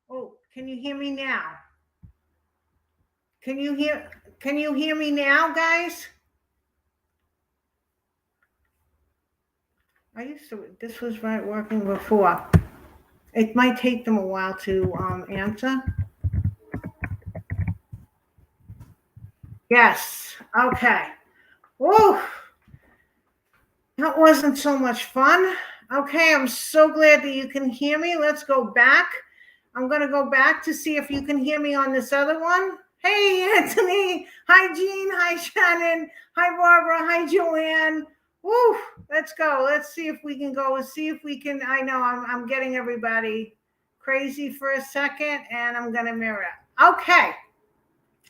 Oh, can you hear me now? Can you hear can you hear me now, guys? I used to this was right working before. It might take them a while to answer. Yes. Okay. Whoa, that wasn't so much fun. Okay, I'm so glad that you can hear me. Let's go back. I'm going to go back to see if you can hear me on this other one. Hey, Anthony. Hi, Jean. Hi, Shannon. Hi, Barbara. Hi, Joanne. Woo, let's go. Let's see if we can go and see if we can. I know I'm getting everybody crazy for a second, and I'm going to mirror. Okay.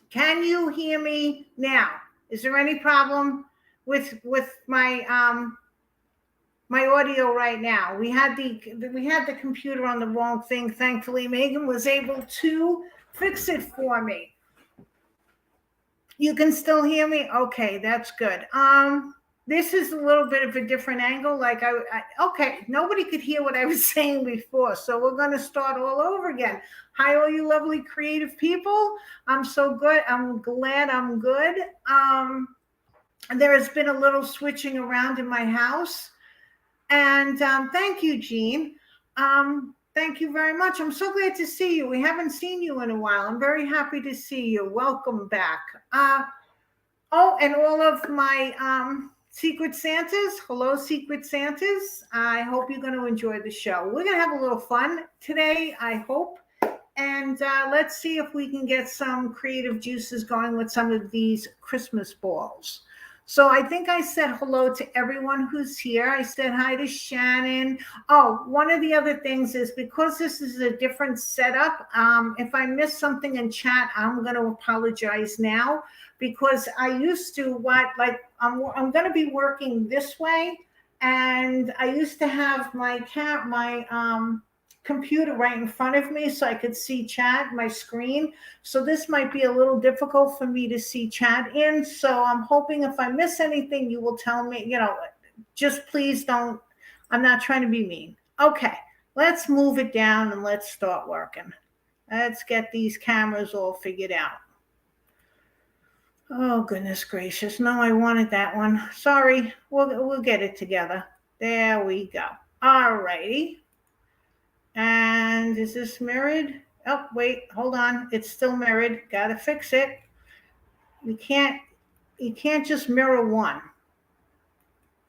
Can you hear me now? Is there any problem with my audio right now? We had the computer on the wrong thing. Thankfully, Megan was able to fix it for me. You can still hear me? Okay, that's good. This is a little bit of a different angle. Okay, nobody could hear what I was saying before, so we're going to start all over again. Hi, all you lovely creative people. I'm so good. I'm glad I'm good. There has been a little switching around in my house, and thank you, Jean. Thank you very much. I'm so glad to see you. We haven't seen you in a while. I'm very happy to see you. Welcome back. Oh, and all of my Secret Santas. Hello, Secret Santas. I hope you're going to enjoy the show. We're going to have a little fun today, I hope. And let's see if we can get some creative juices going with some of these Christmas balls. So I think I said hello to everyone who's here. I said hi to Shannon. Oh, one of the other things is because this is a different setup, if I miss something in chat, I'm going to apologize now because I used to I'm going to be working this way, and I used to have my computer right in front of me so I could see chat, my screen. So this might be a little difficult for me to see chat in. So I'm hoping if I miss anything, you will tell me, just please don't, I'm not trying to be mean. Okay, let's move it down and let's start working. Let's get these cameras all figured out. Oh, goodness gracious. No, I wanted that one. Sorry. We'll get it together. There we go. All righty. And is this mirrored? Oh, wait, hold on. It's still mirrored. Gotta fix it. You can't just mirror one.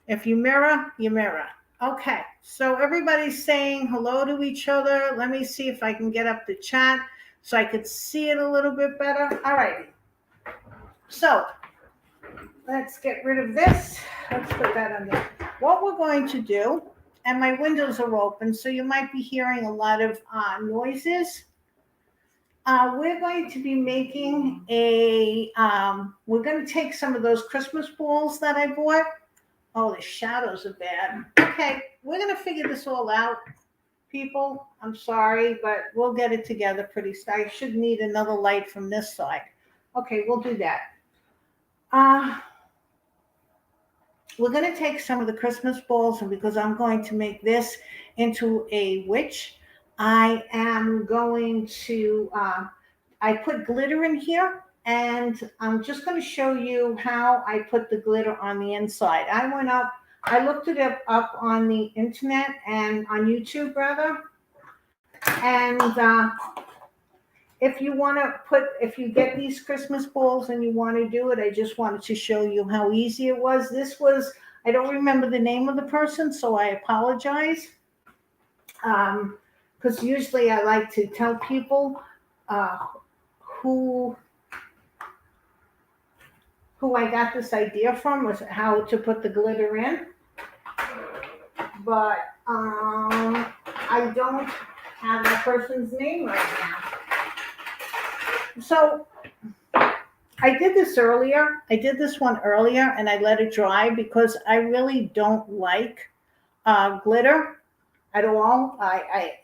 If you mirror, you mirror. Okay, so everybody's saying hello to each other. Let me see if I can get up the chat so I could see it a little bit better. All right. So let's get rid of this. Let's put that on there. What we're going to do, and my windows are open, so you might be hearing a lot of noises. We're going to be making we're going to take some of those Christmas balls that I bought. Oh, the shadows are bad. Okay, we're going to figure this all out, people. I'm sorry, but we'll get it together pretty soon. I should need another light from this side. Okay, we'll do that. We're going to take some of the Christmas balls, and because I'm going to make this into a witch, I am going to, I put glitter in here, and I'm just going to show you how I put the glitter on the inside. I looked it up on the internet and on YouTube, rather. And if you get these Christmas balls and you want to do it, I just wanted to show you how easy it was. I don't remember the name of the person, so I apologize. Because usually I like to tell people who I got this idea from, was how to put the glitter in. But I don't have that person's name right now. So I did this earlier. I did this one earlier, and I let it dry because I really don't like glitter at all.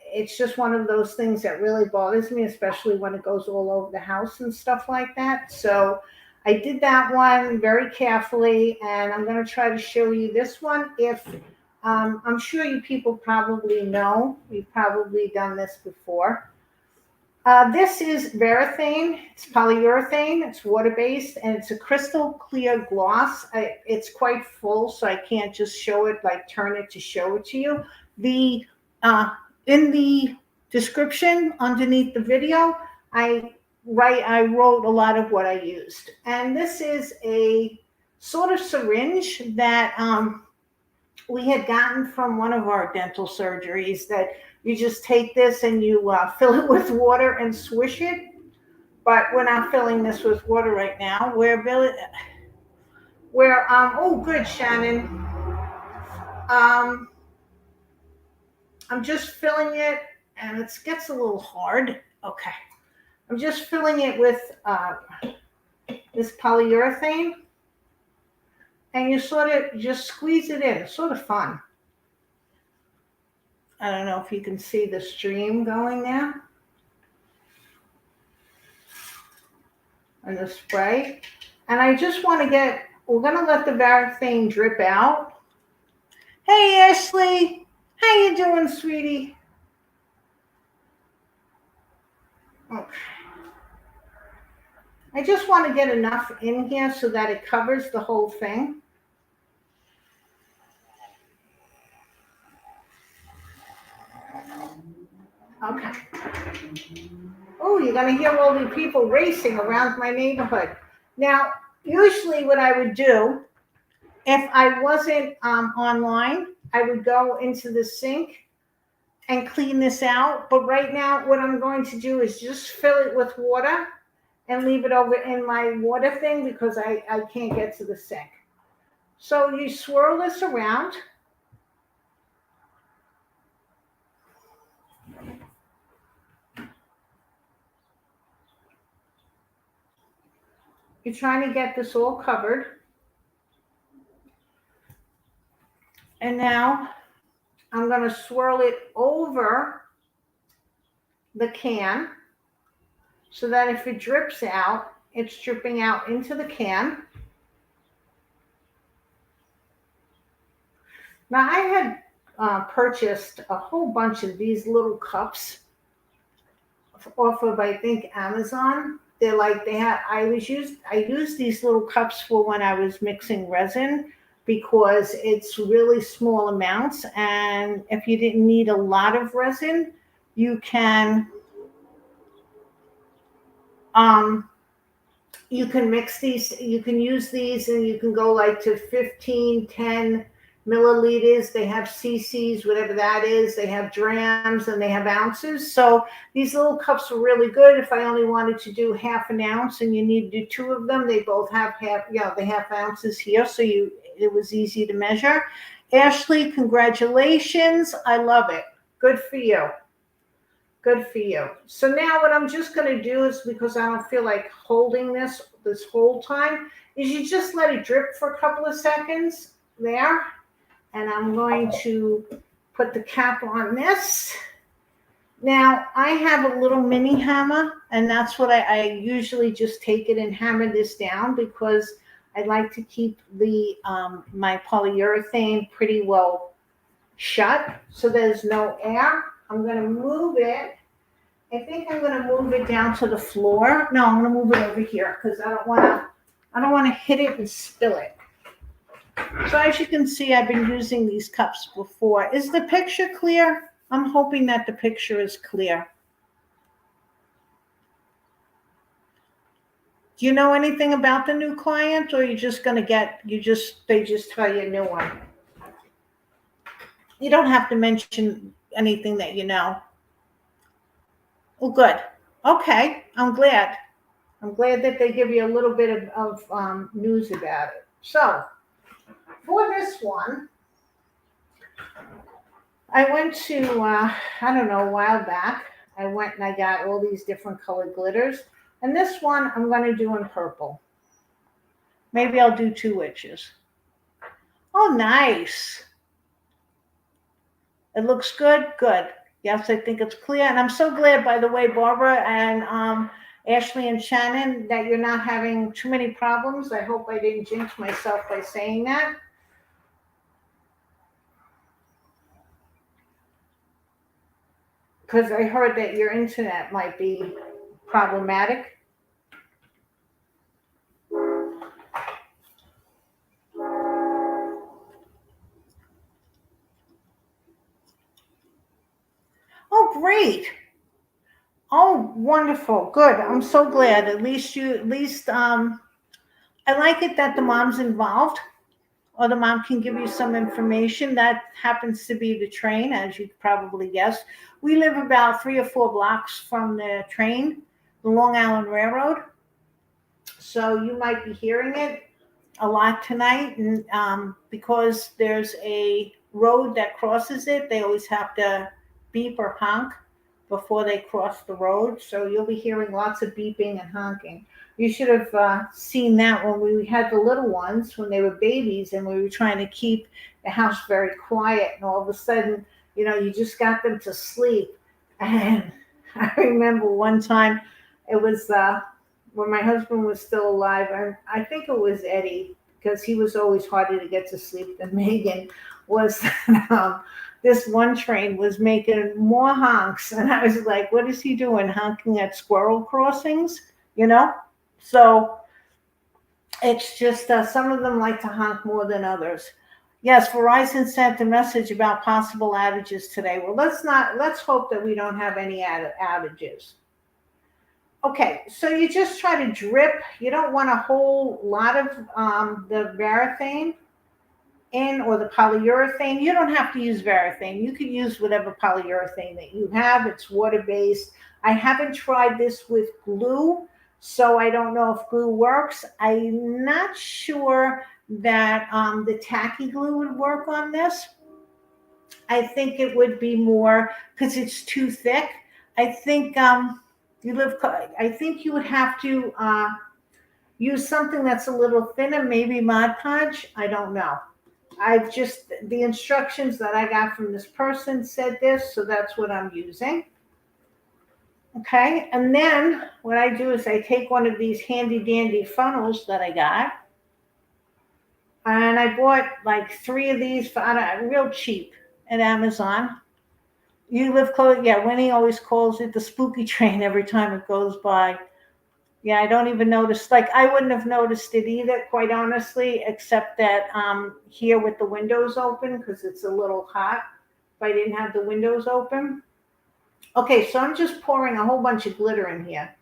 It's just one of those things that really bothers me, especially when it goes all over the house and stuff like that. So I did that one very carefully, and I'm going to try to show you this one. I'm sure you people probably know. You've probably done this before. This is Varathane. It's polyurethane. It's water-based, and it's a crystal clear gloss. It's quite full, so I can't just show it, like turn it to show it to you. The in the description underneath the video, I wrote a lot of what I used. And this is a sort of syringe that we had gotten from one of our dental surgeries, that you just take this and you fill it with water and swish it. But we're not filling this with water right now. Oh, good, Shannon. I'm just filling it, and it gets a little hard. Okay. I'm just filling it with this polyurethane, and you sort of just squeeze it in. It's sort of fun. I don't know if you can see the stream going now. And the spray. And I just want to we're going to let the Varathane drip out. Hey, Ashley. How you doing, sweetie? Okay. I just want to get enough in here so that it covers the whole thing. Okay. Oh, you're going to hear all the people racing around my neighborhood. Now, usually what I would do, if I wasn't online, I would go into the sink and clean this out. But right now, what I'm going to do is just fill it with water and leave it over in my water thing, because I can't get to the sink. So you swirl this around. You're trying to get this all covered. And now I'm going to swirl it over the can so that if it drips out, it's dripping out into the can. Now, I had purchased a whole bunch of these little cups off of, I think, Amazon. They're like, I used these little cups for when I was mixing resin, because it's really small amounts. And if you didn't need a lot of resin, you can mix these, you can use these, and you can go like to 15, 10 milliliters. They have cc's, whatever that is. They have drams, and they have ounces. So these little cups are really good. If I only wanted to do half an ounce and you need to do two of them, they both have the half ounces here. So it was easy to measure. Ashley, congratulations. I love it. Good for you. Good for you. So now what I'm just going to do is, because I don't feel like holding this whole time, is you just let it drip for a couple of seconds there. And I'm going to put the cap on this. Now, I have a little mini hammer, and that's what I usually just take it and hammer this down, because I like to keep the my polyurethane pretty well shut so there's no air. I'm going to move it. I think I'm going to move it down to the floor. No, I'm going to move it over here, because I don't want to hit it and spill it. So as you can see, I've been using these cups before. Is the picture clear? I'm hoping that the picture is clear. Do you know anything about the new client, or you're just going to they just tell you a new one? You don't have to mention anything that you know. Oh, good. Okay, I'm glad. I'm glad that they give you a little bit of news about it. So, for this one, I went to, I don't know, a while back, I went and I got all these different colored glitters. And this one I'm going to do in purple. Maybe I'll do 2 inches. Oh, nice. It looks good? Good. Yes, I think it's clear. And I'm so glad, by the way, Barbara and Ashley and Shannon, that you're not having too many problems. I hope I didn't jinx myself by saying that. because I heard that your internet might be problematic. Oh, great. Oh, wonderful. Good. I'm so glad. At least I like it that the mom's involved, or the mom can give you some information. That happens to be the train, as you probably guessed. We live about 3 or 4 blocks from the train, the Long Island Railroad. So you might be hearing it a lot tonight. And because there's a road that crosses it, they always have to beep or honk before they cross the road. So you'll be hearing lots of beeping and honking. You should have seen that when we had the little ones, when they were babies, and we were trying to keep the house very quiet. And all of a sudden, you just got them to sleep. And I remember one time it was when my husband was still alive. I think it was Eddie, because he was always harder to get to sleep than Megan, was that this one train was making more honks. And I was like, what is he doing? Honking at squirrel crossings, So it's just some of them like to honk more than others. Yes, Verizon sent a message about possible outages today. Well, let's hope that we don't have any outages. Okay, so you just try to drip. You don't want a whole lot of the Varathane in, or the polyurethane. You don't have to use Varathane. You can use whatever polyurethane that you have. It's water-based. I haven't tried this with glue, so I don't know if glue works. I'm not sure that the tacky glue would work on this. I think it would be more, because it's too thick. I think I think you would have to use something that's a little thinner, maybe Mod Podge. I don't know. The instructions that I got from this person said this, so that's what I'm using. Okay, and then what I do is I take one of these handy dandy funnels that I got, and I bought like 3 of these for real cheap at Amazon. You live close? Yeah, Winnie always calls it the spooky train every time it goes by. Yeah, I don't even notice. Like, I wouldn't have noticed it either, quite honestly, except that here with the windows open, because it's a little hot if I didn't have the windows open. Okay, so I'm just pouring a whole bunch of glitter in here.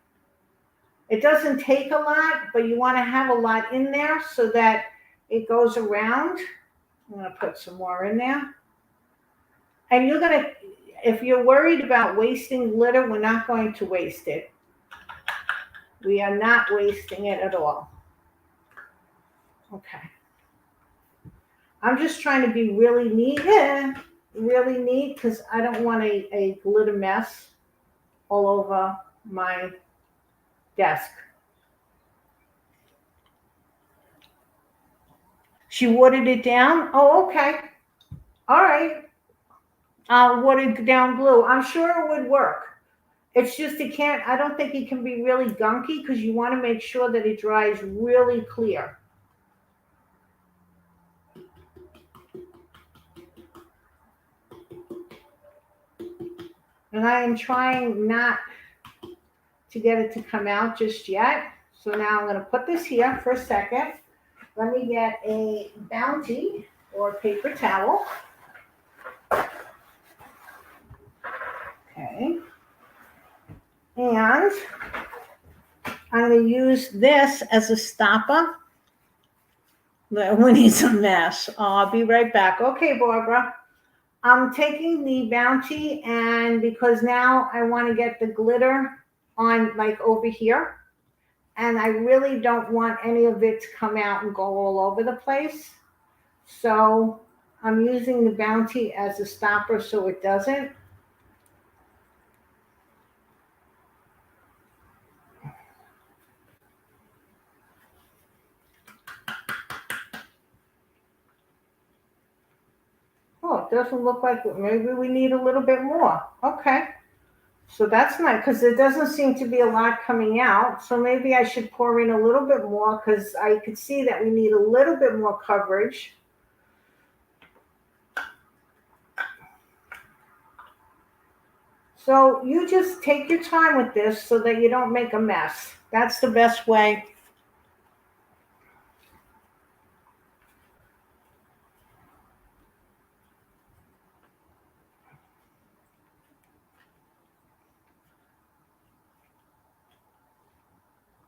It doesn't take a lot, but you want to have a lot in there so that it goes around. I'm going to put some more in there. And if you're worried about wasting glitter, we're not going to waste it. We are not wasting it at all. Okay. I'm just trying to be really neat, because I don't want a glitter mess all over my desk. She watered it down? Oh, okay. All right. Watered down glue. I'm sure it would work. It's just I don't think it can be really gunky, because you want to make sure that it dries really clear. And I am trying not to get it to come out just yet. So now I'm going to put this here for a second. Let me get a Bounty or paper towel. Okay. And I'm going to use this as a stopper. Winnie's a mess. I'll be right back. Okay, Barbara. I'm taking the Bounty, and because now I want to get the glitter on, like, over here. And I really don't want any of it to come out and go all over the place. So I'm using the Bounty as a stopper so it doesn't. Oh, it doesn't look like it. Maybe we need a little bit more. Okay. So that's nice, because there doesn't seem to be a lot coming out. So maybe I should pour in a little bit more, because I could see that we need a little bit more coverage. So you just take your time with this so that you don't make a mess. That's the best way.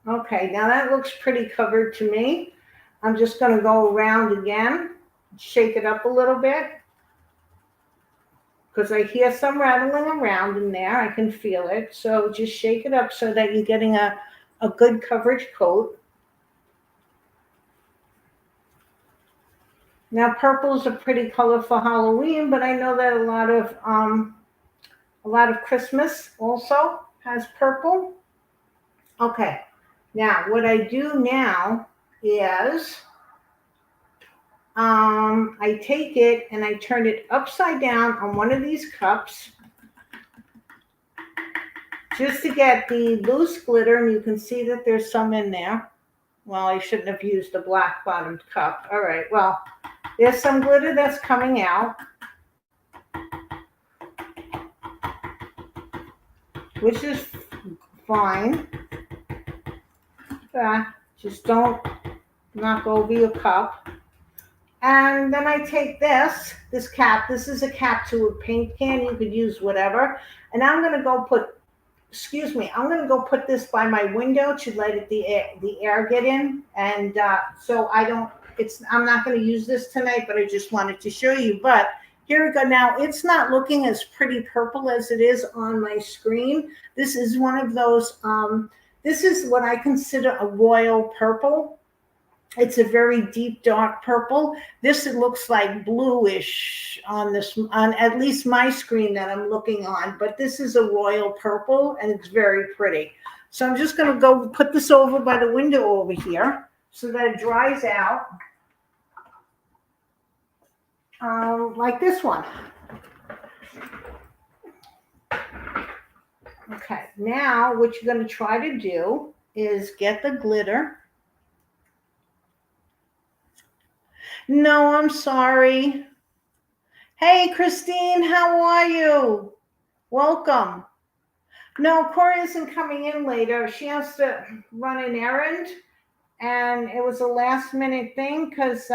Okay, now that looks pretty covered to me. I'm just going to go around again, shake it up a little bit because I hear some rattling around in there. I can feel it. So just shake it up so that you're getting a good coverage coat. Now, purple is a pretty color for Halloween, but I know that a lot of Christmas also has purple. Okay, now what I do now is I take it and I turn it upside down on one of these cups just to get the loose glitter, and you can see that there's some in there. Well, I shouldn't have used a black bottomed cup. All right, well, there's some glitter that's coming out, which is fine. Just don't knock over your cup. And then I take this cap. This is a cap to a paint can. You could use whatever. And I'm going to go put, I'm going to go put this by my window to let the air get in. And so I'm not going to use this tonight, but I just wanted to show you. But here we go. Now, it's not looking as pretty purple as it is on my screen. This is one of those, this is what I consider a royal purple. It's a very deep, dark purple. This, it looks like bluish on at least my screen that I'm looking on, but this is a royal purple and it's very pretty. So I'm just going to go put this over by the window over here so that it dries out like this one. Okay, now what you're going to try to do is get the glitter. No, I'm sorry. Hey, Christine, how are you? Welcome. No, Cora isn't coming in later. She has to run an errand, and it was a last minute thing because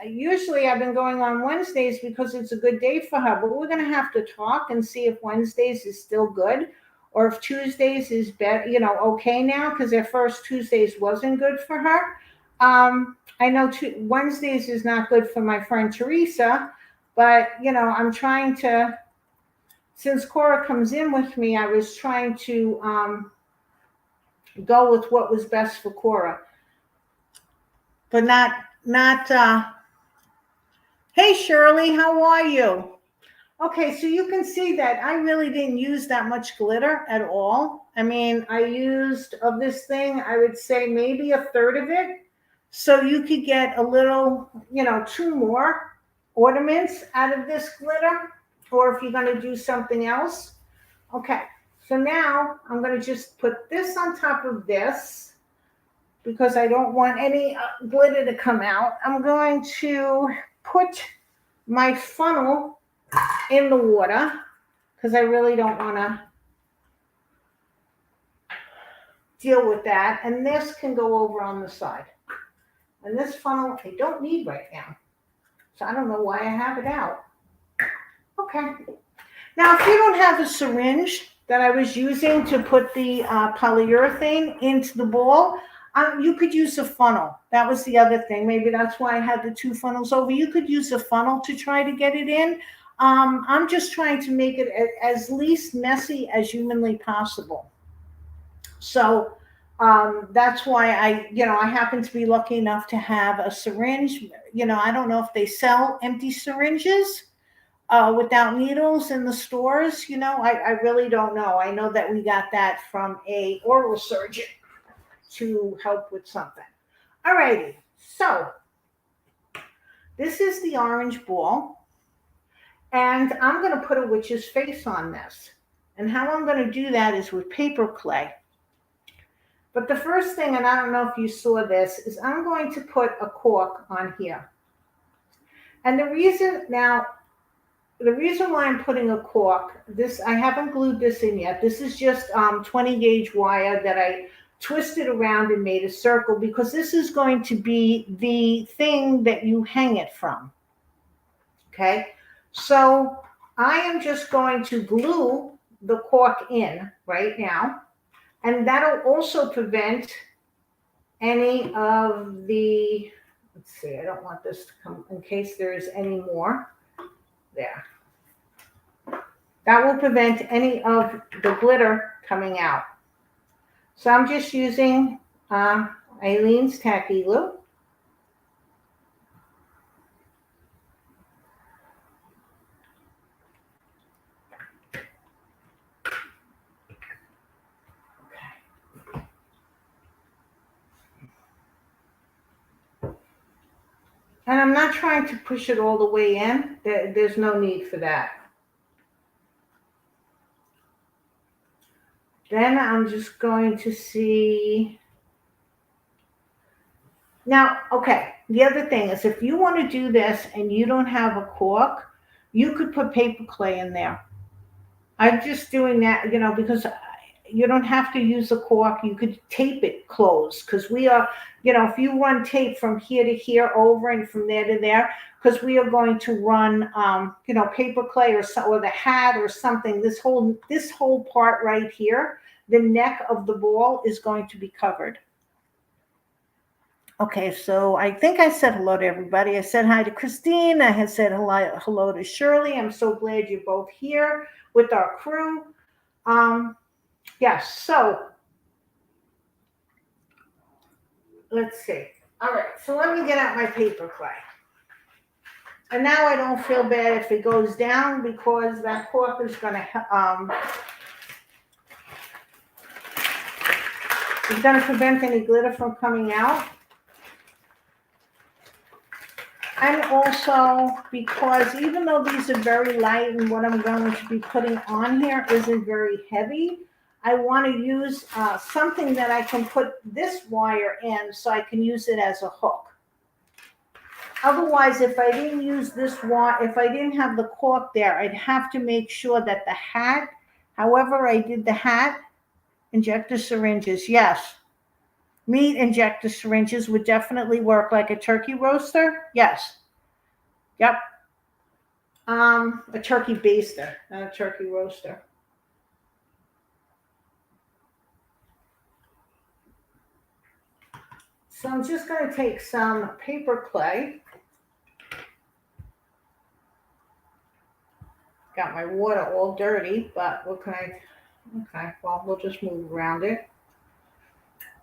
usually I've been going on Wednesdays because it's a good day for her, but we're going to have to talk and see if Wednesdays is still good or if Tuesdays is better, okay now, because their first Tuesdays wasn't good for her. I know Wednesdays is not good for my friend Teresa, but, I'm trying to, since Cora comes in with me, I was trying to go with what was best for Cora. But hey, Shirley, how are you? Okay, so you can see that I really didn't use that much glitter at all. I mean, I used, of this thing, I would say maybe a third of it. So you could get a little, 2 more ornaments out of this glitter, or if you're going to do something else. Okay, so now I'm going to just put this on top of this because I don't want any glitter to come out. I'm going to put my funnel in the water because I really don't want to deal with that. And this can go over on the side. And this funnel, I don't need right now. So I don't know why I have it out. Okay. Now, if you don't have a syringe that I was using to put the polyurethane into the ball, you could use a funnel. That was the other thing. Maybe that's why I had the 2 funnels over. You could use a funnel to try to get it in. I'm just trying to make it as least messy as humanly possible. So that's why I happen to be lucky enough to have a syringe. I don't know if they sell empty syringes without needles in the stores. I really don't know. I know that we got that from a oral surgeon to help with something. All righty. So this is the orange ball, and I'm going to put a witch's face on this. And how I'm going to do that is with paper clay. But the first thing, and I don't know if you saw this, is I'm going to put a cork on here. And the reason, now, the reason why I'm putting a cork, this, I haven't glued this in yet. This is just 20 gauge wire that I twisted around and made a circle, because this is going to be the thing that you hang it from. Okay, so I am just going to glue the cork in right now, and that'll also prevent any of the, let's see, I don't want this to come, in case there is any more. There. That will prevent any of the glitter coming out. So I'm just using Aleene's Tacky Glue. And I'm not trying to push it all the way in. There's no need for that. Then I'm just going to see. Now, okay, the other thing is, if you want to do this and you don't have a cork, you could put paper clay in there. I'm just doing that, because you don't have to use a cork. You could tape it closed, because we are, if you run tape from here to here over and from there to there, because we are going to run, paper clay or the hat or something. This whole part right here, the neck of the ball is going to be covered. Okay, so I think I said hello to everybody. I said hi to Christine. I had said hello to Shirley. I'm so glad you're both here with our crew. Yes, so let's see. All right, so let me get out my paper clay. And now I don't feel bad if it goes down, because that cork is going to prevent any glitter from coming out. And also, because even though these are very light and what I'm going to be putting on here isn't very heavy, I want to use something that I can put this wire in, so I can use it as a hook. Otherwise, if I didn't use this wire, if I didn't have the cork there, I'd have to make sure that the hat, however I did the hat, injector syringes, yes. Meat injector syringes would definitely work, like a turkey roaster. Yes. Yep. A turkey baster, not a turkey roaster. So I'm just going to take some paper clay. Got my water all dirty, but what can I? Okay, well, we'll just move around it.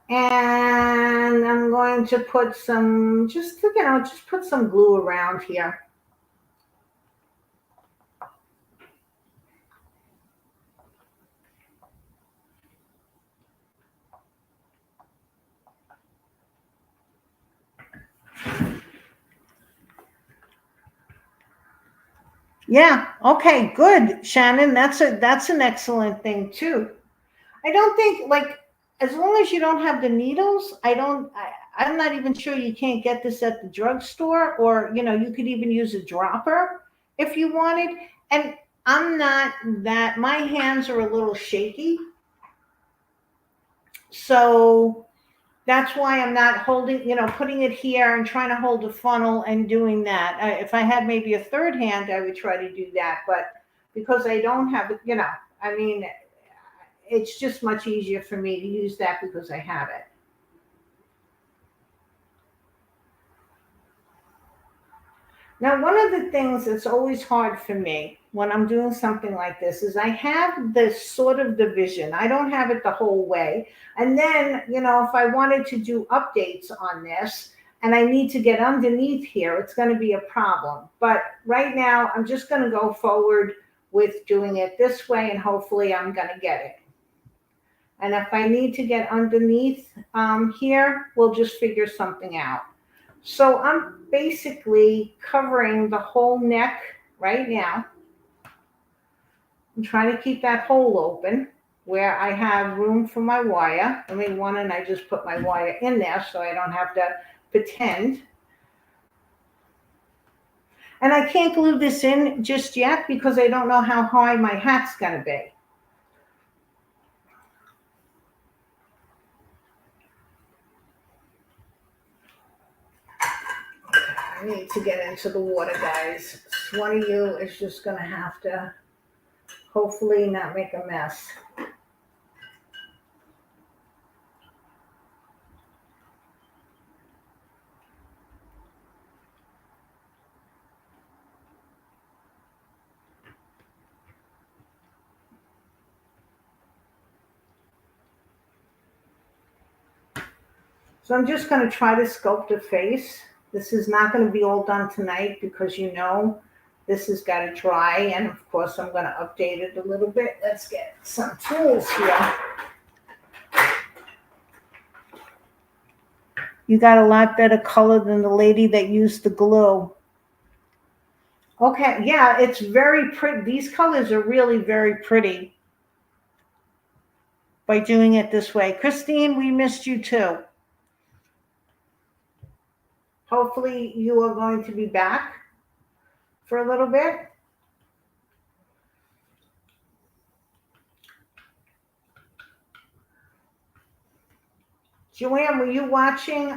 And I'm going to put some, just put some glue around here. Yeah, okay, good, Shannon. That's an excellent thing too. I don't think, like, as long as you don't have the needles, I'm not even sure you can't get this at the drugstore, or, you could even use a dropper if you wanted. And I'm not that, my hands are a little shaky. So that's why I'm not holding, putting it here and trying to hold a funnel and doing that. If I had maybe a third hand, I would try to do that. But because I don't have it, it's just much easier for me to use that because I have it. Now, one of the things that's always hard for me when I'm doing something like this is I have this sort of division. I don't have it the whole way. And then, if I wanted to do updates on this and I need to get underneath here, it's going to be a problem. But right now, I'm just going to go forward with doing it this way, and hopefully I'm going to get it. And if I need to get underneath here, we'll just figure something out. So I'm basically covering the whole neck right now. I'm trying to keep that hole open where I have room for my wire. I mean, and I just put my wire in there so I don't have to pretend. And I can't glue this in just yet because I don't know how high my hat's going to be. I need to get into the water, guys. One of you is just going to have to hopefully not make a mess. So I'm just going to try to sculpt a face. This is not going to be all done tonight because this has got to dry. And of course, I'm going to update it a little bit. Let's get some tools here. You got a lot better color than the lady that used the glue. Okay, yeah, it's very pretty. These colors are really very pretty by doing it this way. Christine, we missed you too. Hopefully you are going to be back for a little bit. Joanne, were you watching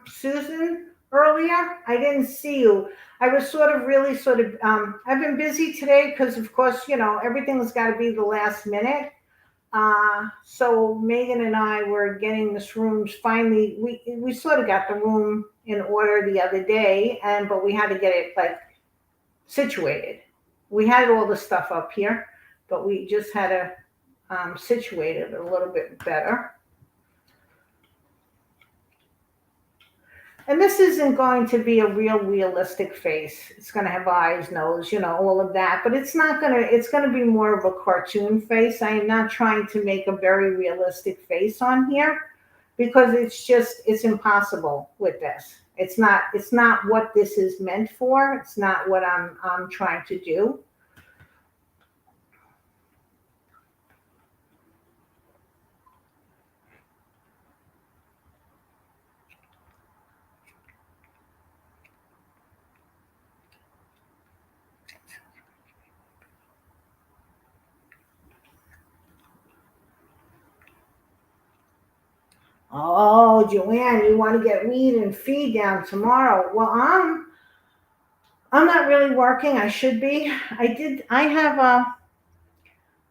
Susan earlier? I didn't see you. I was I've been busy today because, of course, everything's got to be the last minute. So Megan and I were getting this room. Finally, we sort of got the room in order the other day, but we had to get it like situated. We had all the stuff up here, but we just had to situate it a little bit better. And this isn't going to be a realistic face. It's going to have eyes, nose, all of that. But it's going to be more of a cartoon face. I am not trying to make a very realistic face on here because it's impossible with this. It's not what this is meant for. It's not what I'm trying to do. Oh, Joanne, you want to get weed and feed down tomorrow? Well, I'm not really working. I should be. I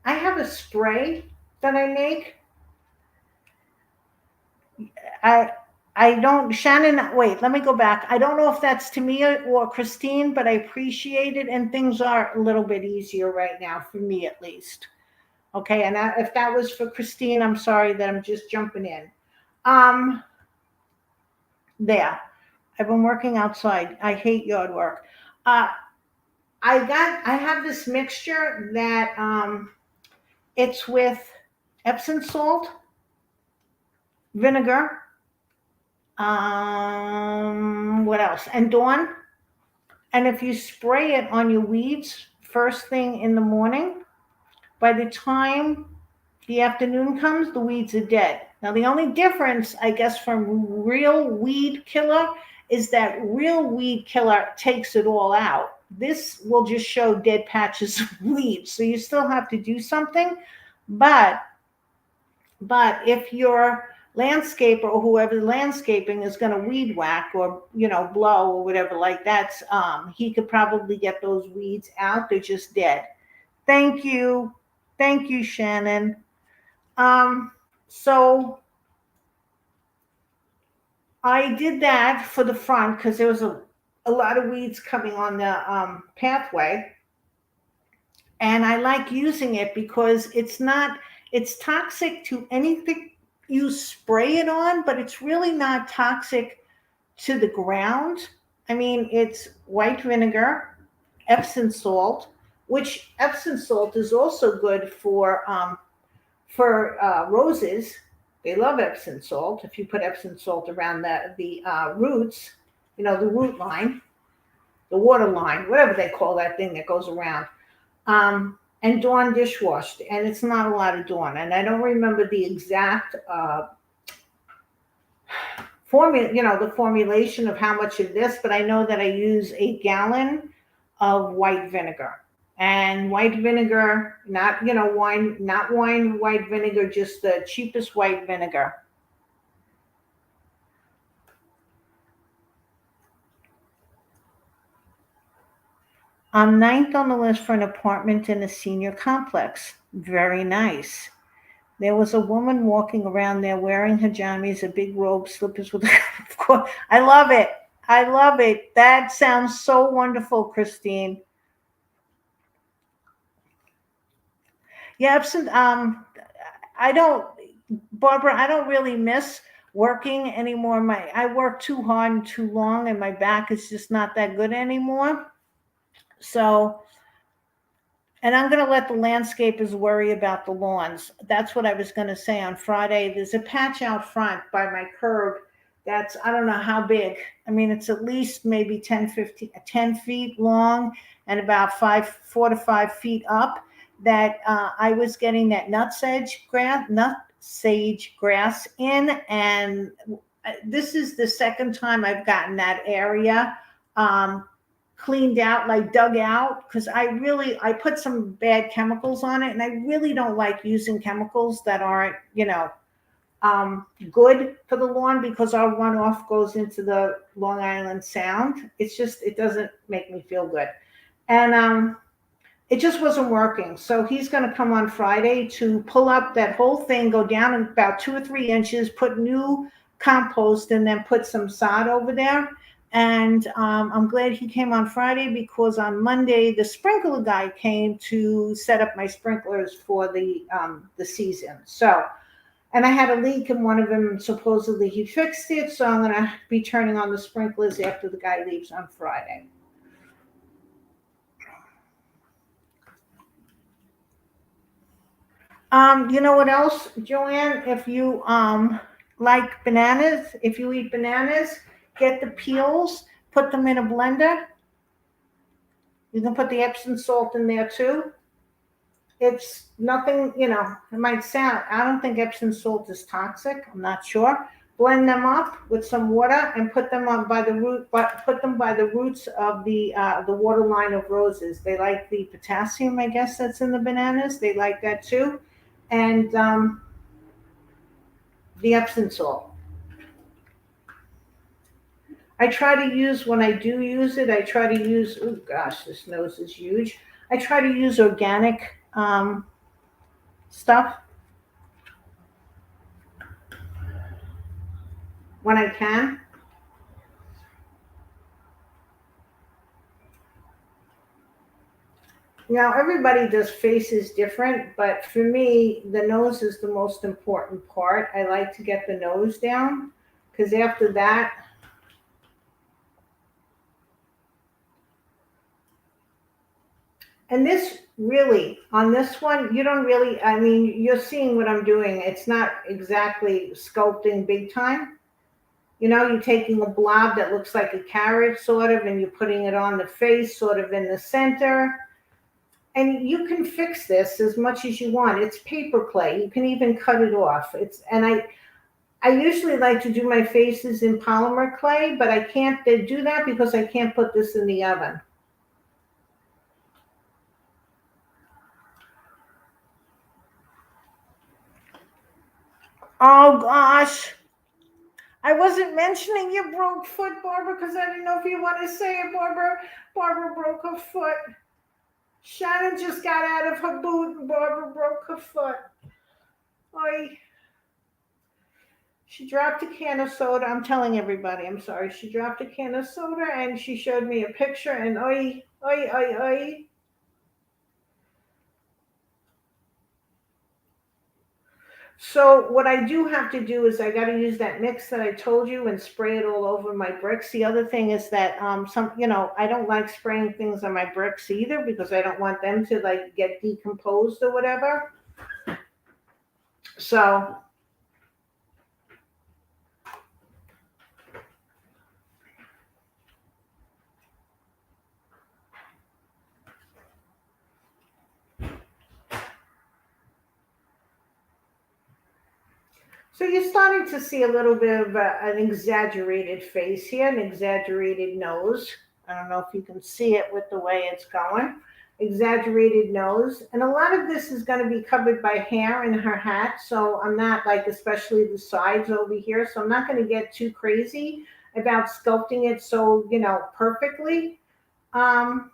have a spray that I make. I don't, Shannon, wait, let me go back. I don't know if that's Tamia or Christine, but I appreciate it. And things are a little bit easier right now for me, at least. Okay. And if that was for Christine, I'm sorry that I'm just jumping in. There. I've been working outside. I hate yard work. I have this mixture that it's with Epsom salt, vinegar, what else? And Dawn. And if you spray it on your weeds first thing in the morning, by the time the afternoon comes, the weeds are dead. Now, the only difference, I guess, from real weed killer is that real weed killer takes it all out. This will just show dead patches of weeds. So you still have to do something. But if your landscaper or whoever landscaping is going to weed whack or, blow or whatever like that, he could probably get those weeds out. They're just dead. Thank you. Thank you, Shannon. So I did that for the front because there was a lot of weeds coming on the pathway. And I like using it because it's toxic to anything you spray it on, but it's really not toxic to the ground. I mean, it's white vinegar, Epsom salt, which Epsom salt is also good for roses. They love Epsom salt. If you put Epsom salt around the roots, the root line, the water line, whatever they call that thing that goes around. And Dawn dishwashed, and it's not a lot of Dawn. And I don't remember the exact formula, the formulation of how much of this, but I know that I use 8 gallon of white vinegar. And white vinegar, not, wine, not wine white vinegar, just the cheapest white vinegar. I'm ninth on the list for an apartment in a senior complex. Very nice. There was a woman walking around there wearing her jammies, a big robe, slippers with of course. I love it. I love it. That sounds so wonderful, Christine. Yeah, I don't, Barbara, I don't really miss working anymore. I work too hard and too long, and my back is just not that good anymore. So, and I'm going to let the landscapers worry about the lawns. That's what I was going to say on Friday. There's a patch out front by my curb that's, I don't know how big. I mean, it's at least maybe 10 feet long and about 4 to 5 feet up, that I was getting that nut sage grass in. And this is the second time I've gotten that area cleaned out, like dug out, because I put some bad chemicals on it, and I really don't like using chemicals that aren't, good for the lawn, because our runoff goes into the Long Island Sound. It doesn't make me feel good. And it just wasn't working. So he's going to come on Friday to pull up that whole thing, go down about 2 or 3 inches, put new compost, and then put some sod over there. And I'm glad he came on Friday, because on Monday the sprinkler guy came to set up my sprinklers for the season. So, and I had a leak in one of them. Supposedly he fixed it. So I'm going to be turning on the sprinklers after the guy leaves on Friday. You know what else, Joanne? If you like bananas, if you eat bananas, get the peels, put them in a blender. You can put the Epsom salt in there too. It's nothing, it might sound, I don't think Epsom salt is toxic. I'm not sure. Blend them up with some water and put them on by the root, but put them by the roots of the waterline of roses. They like the potassium, I guess, that's in the bananas. They like that too. And the Epsom salt. I try to use, when I do use it, I try to use, oh gosh, this nose is huge. I try to use organic stuff when I can. Now, everybody does faces different, but for me, the nose is the most important part. I like to get the nose down, because after that, and this really, on this one, you don't really, I mean, you're seeing what I'm doing. It's not exactly sculpting big time. You're taking a blob that looks like a carrot, sort of, and you're putting it on the face, sort of in the center. And you can fix this as much as you want. It's paper clay. You can even cut it off. I usually like to do my faces in polymer clay, but I can't do that because I can't put this in the oven. Oh gosh. I wasn't mentioning your broke foot, Barbara, because I didn't know if you want to say it, Barbara. Barbara broke her foot. Shannon just got out of her boot and Barbara broke her foot. Oy. She dropped a can of soda. I'm telling everybody, I'm sorry. She dropped a can of soda and she showed me a picture, and oy, oy, oy, oy. So what I do have to do is I got to use that mix that I told you and spray it all over my bricks. The other thing is that I don't like spraying things on my bricks either, because I don't want them to like get decomposed or whatever. So you're starting to see a little bit of an exaggerated face here, an exaggerated nose. I don't know if you can see it with the way it's going. Exaggerated nose. And a lot of this is going to be covered by hair in her hat. So I'm not like, especially the sides over here. So I'm not going to get too crazy about sculpting it so, perfectly. But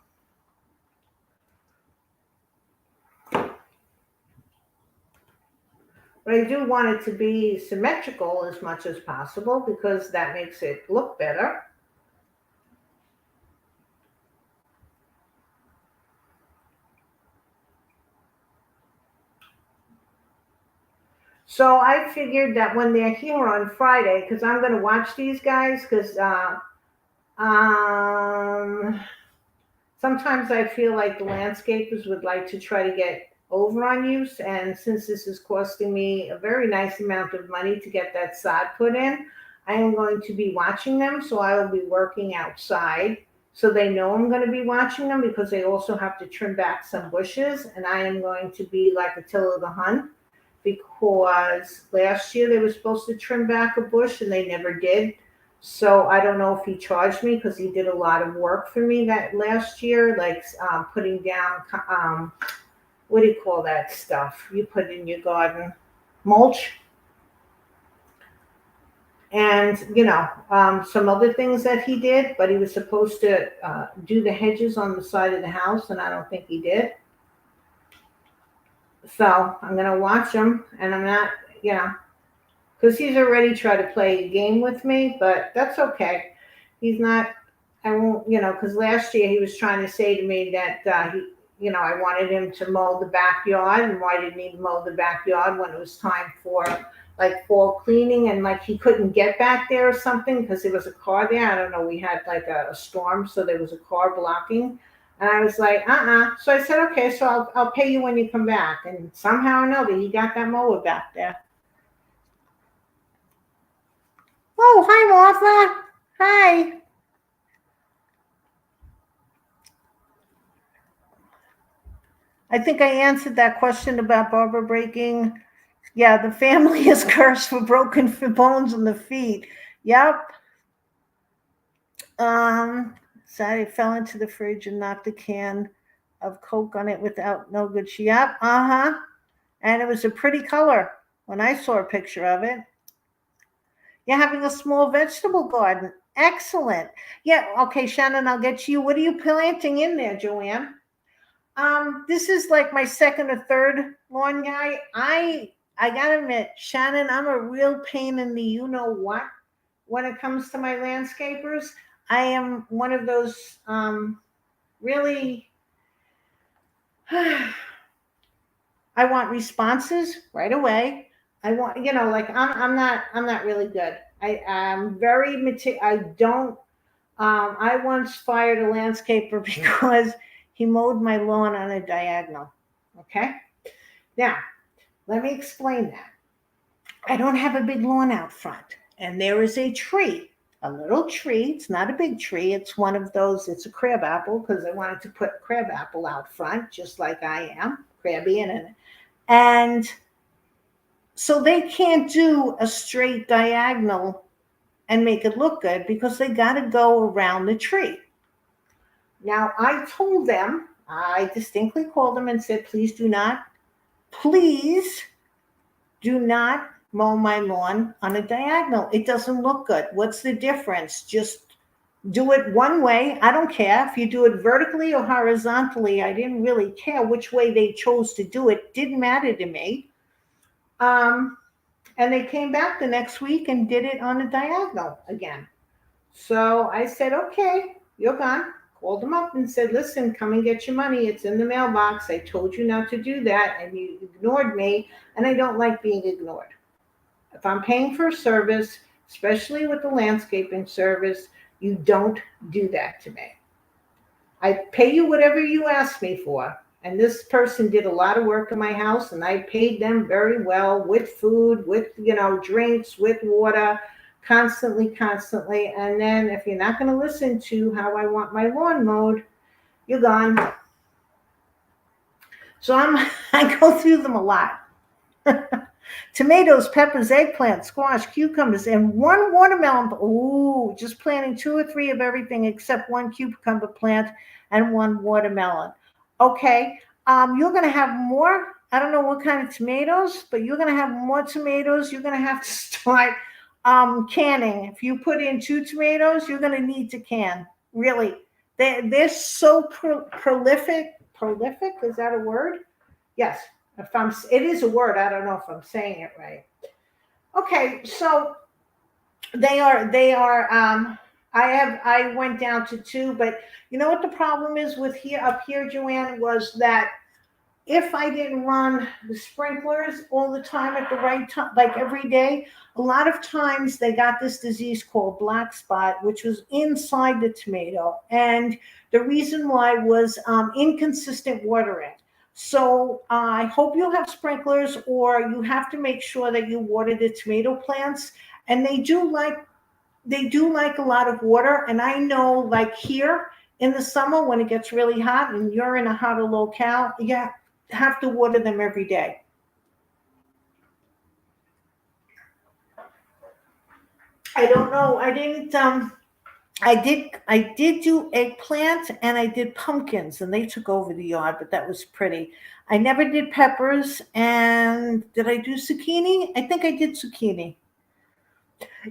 I do want it to be symmetrical as much as possible because that makes it look better. So I figured that when they're here on Friday, because I'm going to watch these guys, because sometimes I feel like the landscapers would like to try to get over on you. And since this is costing me a very nice amount of money to get that sod put in, I am going to be watching them. So I will be working outside. So they know I'm going to be watching them because they also have to trim back some bushes. And I am going to be like Attila the Hun, because last year they were supposed to trim back a bush and they never did. So I don't know if he charged me because he did a lot of work for me that last year, like putting down, what do you call that stuff you put in your garden? Mulch. And, some other things that he did, but he was supposed to do the hedges on the side of the house, and I don't think he did. So I'm going to watch him, and I'm not, because he's already tried to play a game with me, but that's okay. He's not, I won't, because last year he was trying to say to me that I wanted him to mow the backyard, and why didn't he mow the backyard when it was time for like fall cleaning, and like he couldn't get back there or something because there was a car there. I don't know. We had like a storm, so there was a car blocking. And I was like, So I said, okay, so I'll pay you when you come back. And somehow or another, he got that mower back there. Oh, hi, Martha. Hi. I think I answered that question about Barbara breaking. Yeah, the family is cursed for broken bones in the feet. Yep. Sorry, fell into the fridge and knocked a can of Coke on it without no good. Yep. And it was a pretty color when I saw a picture of it. You're having a small vegetable garden. Excellent. Yeah. Okay, Shannon, I'll get you. What are you planting in there, Joanne? This is like my second or third lawn guy. I gotta admit, Shannon, I'm a real pain in the what when it comes to my landscapers. I am one of those really I want responses right away. I want, I'm not really good. I'm very I don't I once fired a landscaper because he mowed my lawn on a diagonal. Okay? Now, let me explain that. I don't have a big lawn out front, and there is a tree, a little tree. It's not a big tree. It's one of those, it's a crabapple because I wanted to put crabapple out front, just like I am, crabby in it. And so they can't do a straight diagonal and make it look good because they got to go around the tree. Now, I told them, I distinctly called them and said, please do not mow my lawn on a diagonal. It doesn't look good. What's the difference? Just do it one way. I don't care if you do it vertically or horizontally. I didn't really care which way they chose to do it. Didn't matter to me. And they came back the next week and did it on a diagonal again. So I said, okay, you're gone. Called them up and said, listen, come and get your money. It's in the mailbox. I told you not to do that, and you ignored me, and I don't like being ignored. If I'm paying for a service, especially with the landscaping service, you don't do that to me. I pay you whatever you ask me for. And this person did a lot of work in my house, and I paid them very well with food, with, drinks, with water, constantly. And then if you're not going to listen to how I want my lawn mowed, you're gone. So I go through them a lot. Tomatoes, peppers, eggplant, squash, cucumbers, and one watermelon. Ooh, just planting 2 or 3 of everything except one cucumber plant and one watermelon. Okay, you're going to have more. I don't know what kind of tomatoes, but you're going to have more tomatoes. You're going to have to start canning. If you put in 2 tomatoes, you're going to need to can. Really, they're so prolific. Prolific, is that a word? Yes. It is a word. I don't know if I'm saying it right. Okay, so they are. I went down to 2, but you know what the problem is with up here, Joanne, was that if I didn't run the sprinklers all the time at the right time, like every day, a lot of times they got this disease called black spot, which was inside the tomato. And the reason why was inconsistent watering. So I hope you'll have sprinklers, or you have to make sure that you water the tomato plants. And they do like a lot of water. And I know, like here in the summer when it gets really hot and you're in a hotter locale, yeah, have to water them every day. I don't know. I didn't. I did do eggplant and I did pumpkins, and they took over the yard, but that was pretty. I never did peppers, and did I do zucchini? I think I did zucchini.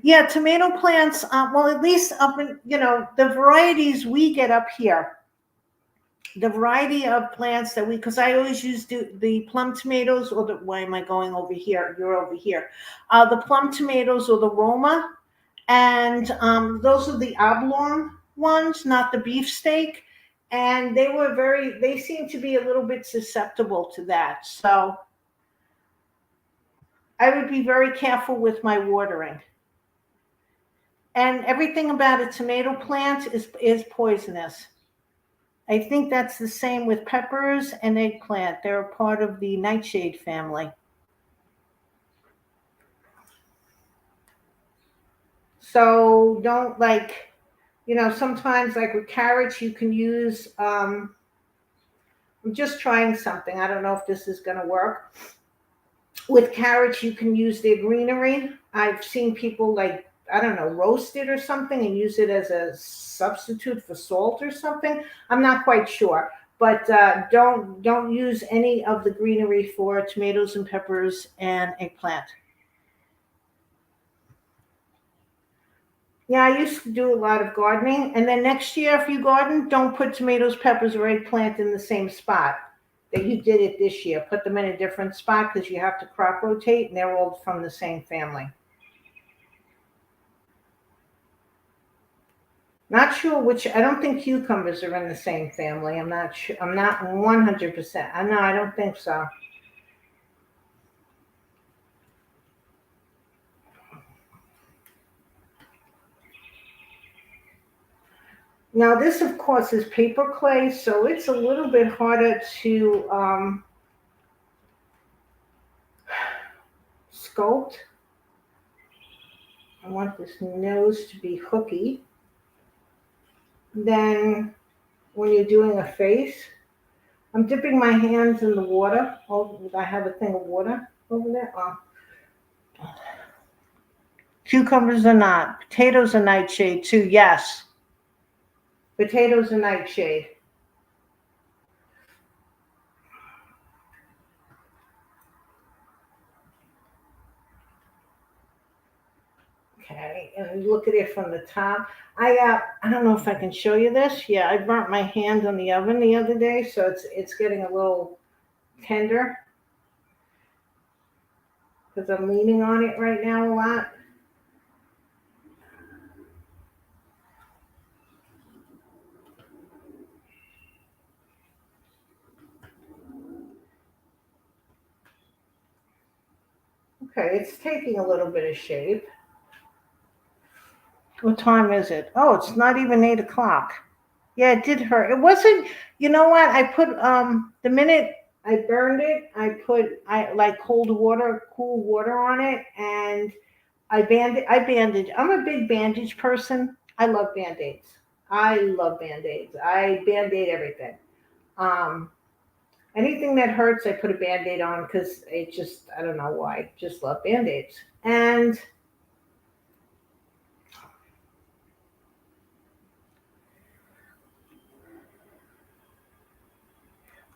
Yeah, tomato plants. Well, at least up in the varieties we get up here. The variety of plants that because I always use the plum tomatoes, or why am I going over here? You're over here. The plum tomatoes or the Roma, and those are the oblong ones, not the beefsteak. And they seem to be a little bit susceptible to that. So I would be very careful with my watering. And everything about a tomato plant is poisonous. I think that's the same with peppers and eggplant. They're a part of the nightshade family. So don't sometimes like with carrots, you can use, I'm just trying something. I don't know if this is going to work. With carrots, you can use their greenery. I've seen people I don't know, roast it or something and use it as a substitute for salt or something. I'm not quite sure, but don't use any of the greenery for tomatoes and peppers and eggplant. Yeah, I used to do a lot of gardening, and then next year, if you garden, don't put tomatoes, peppers, or eggplant in the same spot that you did it this year. Put them in a different spot because you have to crop rotate, and they're all from the same family. Not sure which. I don't think cucumbers are in the same family. I'm not sure. I'm not 100%. I don't think so. Now this, of course, is paper clay, so it's a little bit harder to sculpt. I want this nose to be hooky. Then when you're doing a face, I'm dipping my hands in the water. Oh, I have a thing of water over there. Oh. Cucumbers are not. Potatoes are nightshade too. Yes. Potatoes are nightshade. Okay, and look at it from the top. I don't know if I can show you this. Yeah, I burnt my hand on the oven the other day, so it's getting a little tender because I'm leaning on it right now a lot. Okay, it's taking a little bit of shape. What time is it? Oh, it's not even 8 o'clock. Yeah, it did hurt. It wasn't, you know what? I put the minute I burned it, I like cool water on it, and I bandage. I'm a big bandage person. I love band-aids. I love band-aids. I band-aid everything. Anything that hurts, I put a Band-Aid on because it just, I don't know why, just love Band-Aids. And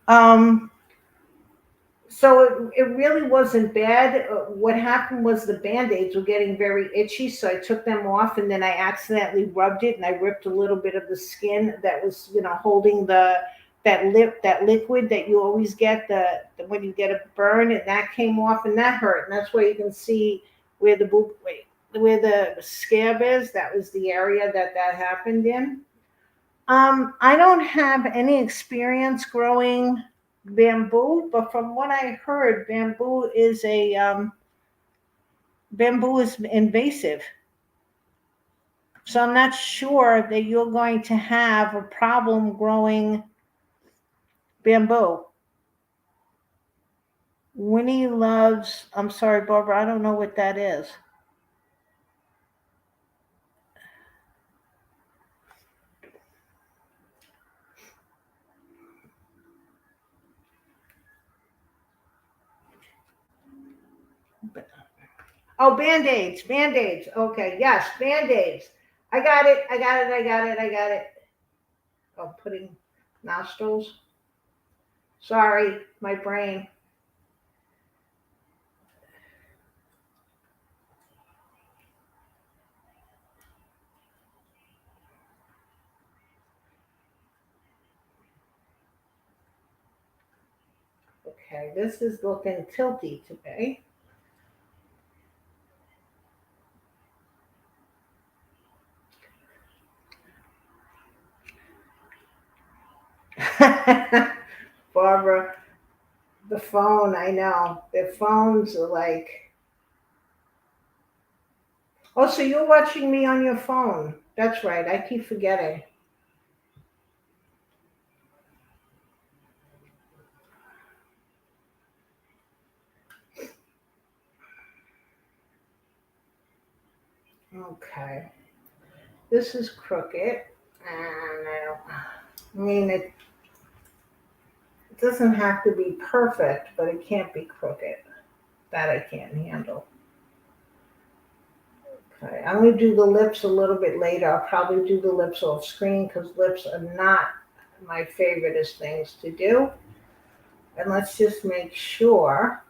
um, so it really wasn't bad. What happened was the Band-Aids were getting very itchy, so I took them off, and then I accidentally rubbed it, and I ripped a little bit of the skin that was, holding that liquid that you always get the when you get a burn, and that came off, and that hurt, and that's where you can see where the where the scab is. That was the area that happened in. I don't have any experience growing bamboo, but from what I heard, bamboo is invasive. So I'm not sure that you're going to have a problem growing bamboo. Winnie loves, I'm sorry, Barbara, I don't know what that is. Oh, Band-Aids, Band-Aids. Okay, yes, Band-Aids. I got it, I got it, I got it, I got it. Oh, putting nostrils. Sorry, my brain. Okay, this is looking tilty today. Barbara, the phone, I know. The phones are like, oh, so you're watching me on your phone. That's right. I keep forgetting. Okay. This is crooked. And I mean, it doesn't have to be perfect, but it can't be crooked. That I can't handle. Okay, I'm going to do the lips a little bit later. I'll probably do the lips off screen because lips are not my favoriteest things to do. And let's just make sure.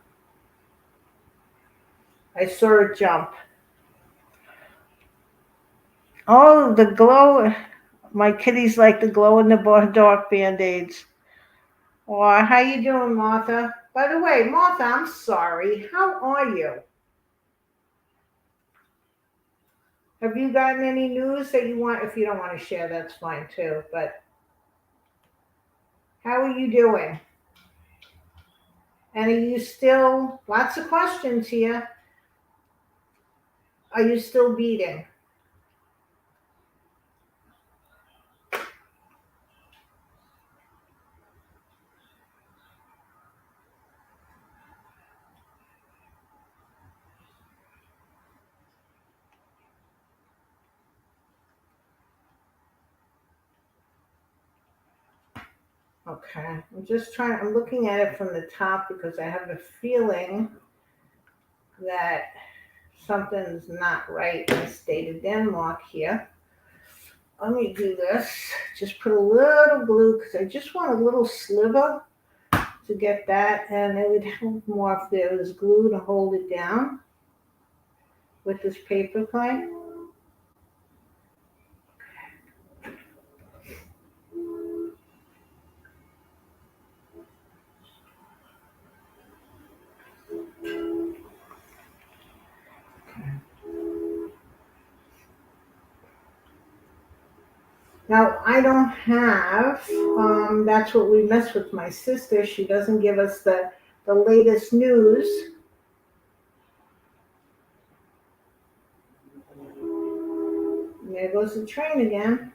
I saw it jump. Oh, the glow. My kitties like the glow in the dark Band-Aids. Oh, how you doing, Martha? By the way, Martha, I'm sorry. How are you? Have you gotten any news that you want? If you don't want to share, that's fine too. But how are you doing? And are you still, lots of questions here. Are you still beating? Okay, I'm looking at it from the top because I have a feeling that something's not right in the state of Denmark here. Let me do this. Just put a little glue because I just want a little sliver to get that, and it would help more if there was glue to hold it down with this paper clay. Now, I don't have, that's what we mess with my sister. She doesn't give us the latest news. There goes the train again.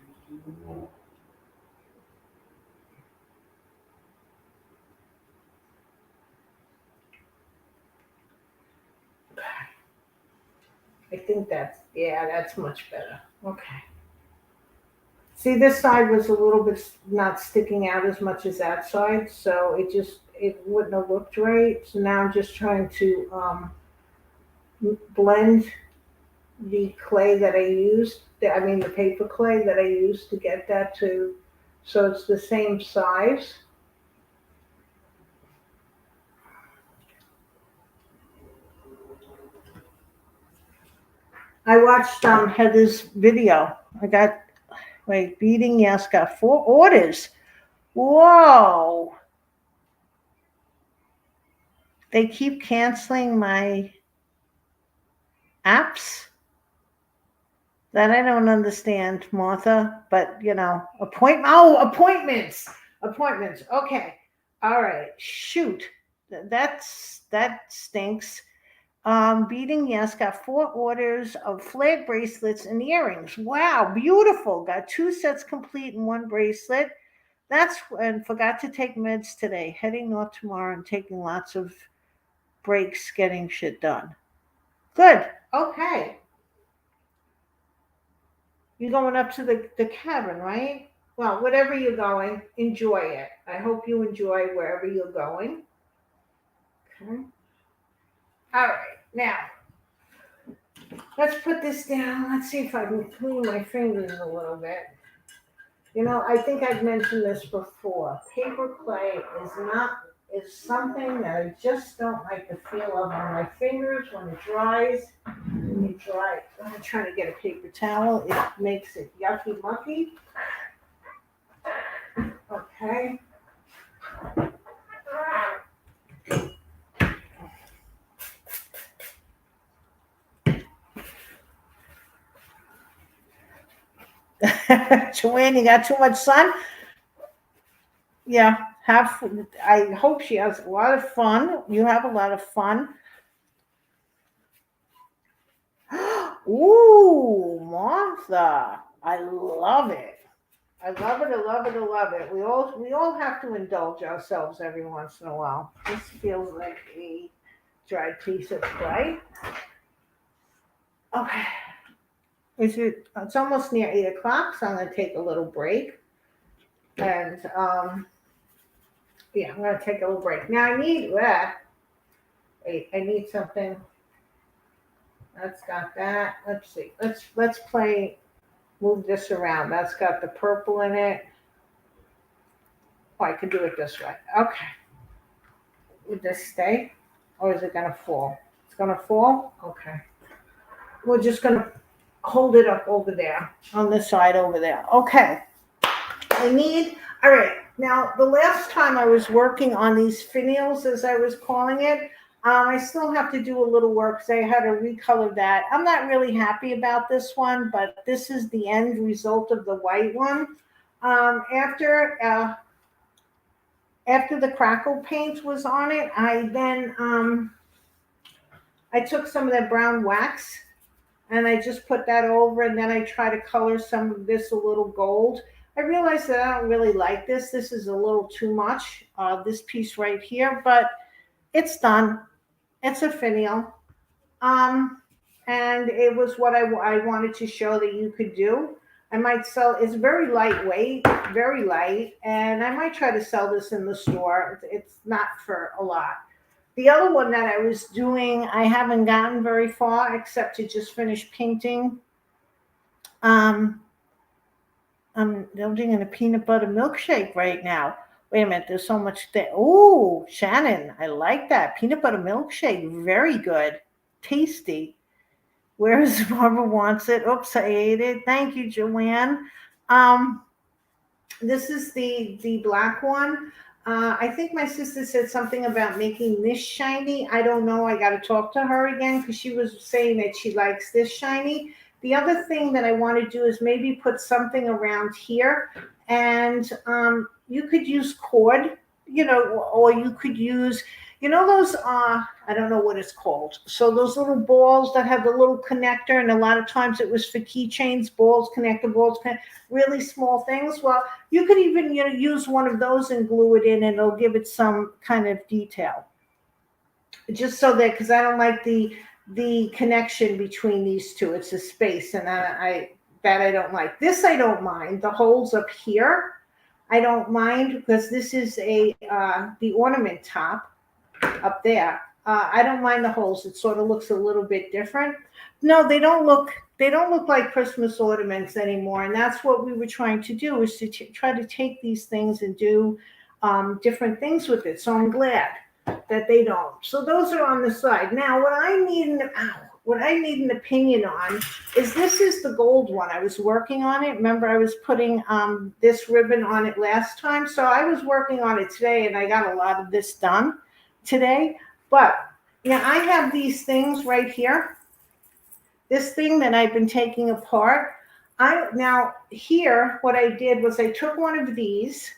I think that's much better. Okay. See, this side was a little bit not sticking out as much as that side, so it wouldn't have looked right. So now I'm just trying to blend the clay that I used, I mean the paper clay that I used to get that to, so it's the same size. I watched Heather's video. Beading, yes, got 4 orders. Whoa. They keep canceling my apps that I don't understand, Martha, but appointments. Okay. All right. Shoot. That stinks. Beading, yes, got 4 orders of flared bracelets and earrings. Wow, beautiful. Got 2 sets complete and 1 bracelet. And forgot to take meds today. Heading north tomorrow and taking lots of breaks getting shit done. Good. Okay. You're going up to the cabin, right? Well, whatever you're going, enjoy it. I hope you enjoy wherever you're going. Okay. All right. Now, let's put this down. Let's see if I can clean my fingers a little bit. I think I've mentioned this before. Paper clay is something that I just don't like the feel of on my fingers when it dries. I'm trying to get a paper towel. It makes it yucky mucky. Okay. Joanne, you got too much sun? Yeah, I hope she has a lot of fun. You have a lot of fun. Ooh, Martha, I love it. I love it. We all have to indulge ourselves every once in a while. This feels like a dried piece of clay. Okay. It's almost near 8 o'clock, so I'm going to take a little break. And, I'm going to take a little break. Now, I need something. That's got that. Let's see. Let's move this around. That's got the purple in it. Oh, I could do it this way. Okay. Would this stay? Or is it going to fall? It's going to fall? Okay. We're just going to hold it up over there, on this side over there. Okay. All right. Now, the last time I was working on these finials, as I was calling it, I still have to do a little work because I had to recolor that. I'm not really happy about this one, but this is the end result of the white one. After the crackle paint was on it, I took some of that brown wax and I just put that over, and then I try to color some of this a little gold. I realized that I don't really like this. This is a little too much, this piece right here, but it's done. It's a finial. And it was what I wanted to show that you could do. I might sell, it's very lightweight, very light, and I might try to sell this in the store. It's not for a lot. The other one that I was doing, I haven't gotten very far except to just finish painting. I'm building in a peanut butter milkshake right now. Wait a minute, there's so much there. Oh, Shannon, I like that. Peanut butter milkshake, very good. Tasty. Where's Barbara wants it? Oops, I ate it. Thank you, Joanne. This is the black one. I think my sister said something about making this shiny. I don't know. I got to talk to her again because she was saying that she likes this shiny. The other thing that I want to do is maybe put something around here, and you could use cord, or you could use, those, I don't know what it's called. So those little balls that have the little connector, and a lot of times it was for keychains, really small things. Well, you could even, use one of those and glue it in, and it'll give it some kind of detail. Just so that, because I don't like the connection between these two. It's a space, and that I don't like. This I don't mind. The holes up here, I don't mind because this is the ornament top up there. I don't mind the holes. It sort of looks a little bit different. No, they don't look like Christmas ornaments anymore. And that's what we were trying to do, is to try to take these things and do different things with it. So I'm glad that they don't. So those are on the side. Now, what I need an opinion on is, this is the gold one. I was working on it. Remember, I was putting this ribbon on it last time. So I was working on it today, and I got a lot of this done today. But now I have these things right here. This thing that I've been taking apart. Now here, what I did was I took one of these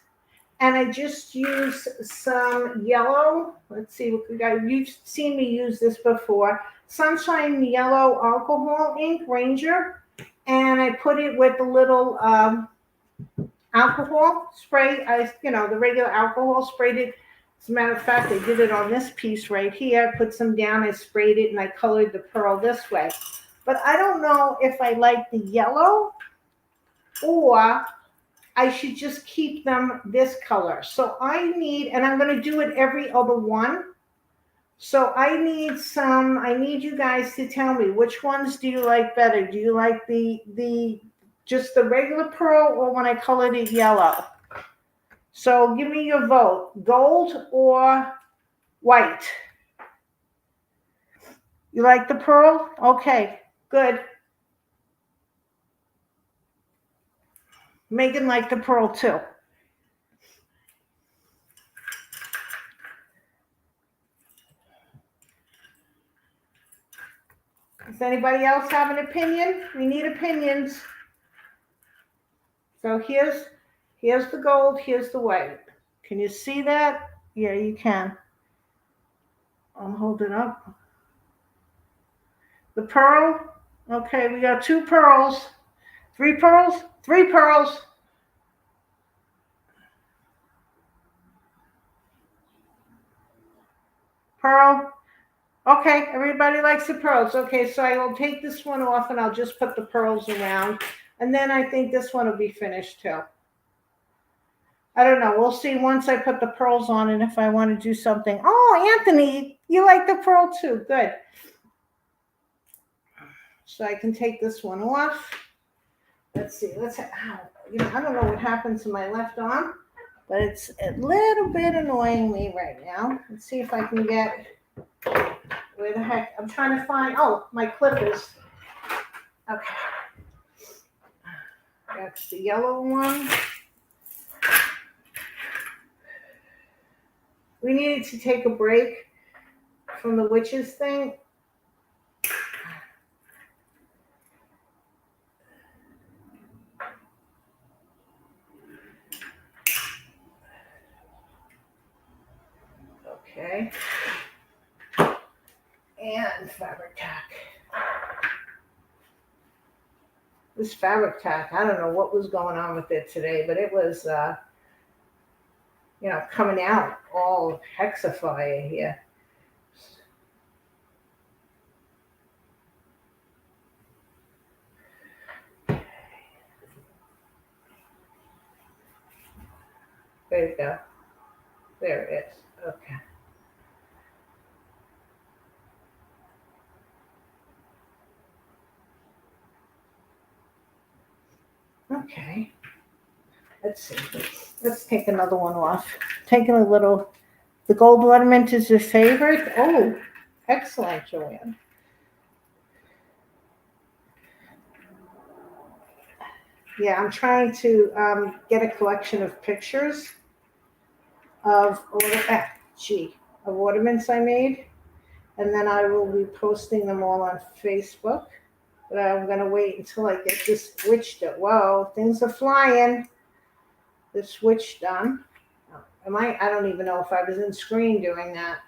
and I just used some yellow. Let's see what we got. You've seen me use this before. Sunshine Yellow Alcohol Ink Ranger. And I put it with a little alcohol spray. The regular alcohol, sprayed it. As a matter of fact, I did it on this piece right here. Put some down, I sprayed it, and I colored the pearl this way. But I don't know if I like the yellow or I should just keep them this color. So I need, and I'm going to do it every other one. So I need you guys to tell me, which ones do you like better? Do you like just the regular pearl, or when I colored it yellow? So give me your vote, gold or white. You like the pearl? Okay, good. Megan liked the pearl too. Does anybody else have an opinion? We need opinions. So here's the gold, here's the white. Can you see that? Yeah, you can. I'll hold it up. The pearl. Okay, we got 2 pearls. 3 pearls? 3 pearls. Pearl. Okay, everybody likes the pearls. Okay, so I will take this one off and I'll just put the pearls around. And then I think this one will be finished too. I don't know. We'll see once I put the pearls on and if I want to do something. Oh, Anthony, you like the pearl too. Good. So I can take this one off. Let's see. I don't know what happened to my left arm, but it's a little bit annoying me right now. Let's see if I can get, where the heck, I'm trying to find, oh, my clippers. Okay. That's the yellow one. We needed to take a break from the witches thing. Okay. And fabric tack. This fabric tack, I don't know what was going on with it today, but it was, coming out all hexafire here. There you go. There it is. Okay. Okay. Let's see. Let's take another one off. Taking a little, the gold ornament is your favorite? Oh, excellent, Joanne. Yeah, I'm trying to get a collection of pictures of ornaments I made, and then I will be posting them all on Facebook. But I'm going to wait until I get this switch done. Whoa, things are flying. The switch done. I don't even know if I was in screen doing that.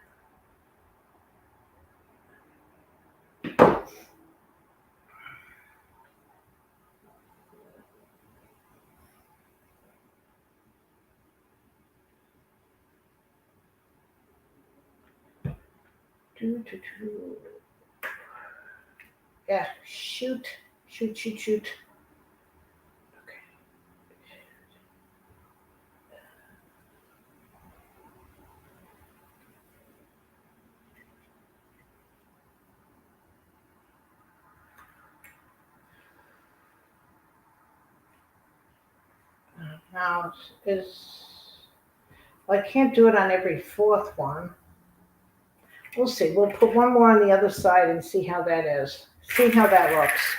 Yeah, shoot. now is, well, I can't do it on every fourth one. We'll see. We'll put one more on the other side and see how that is. See how that looks.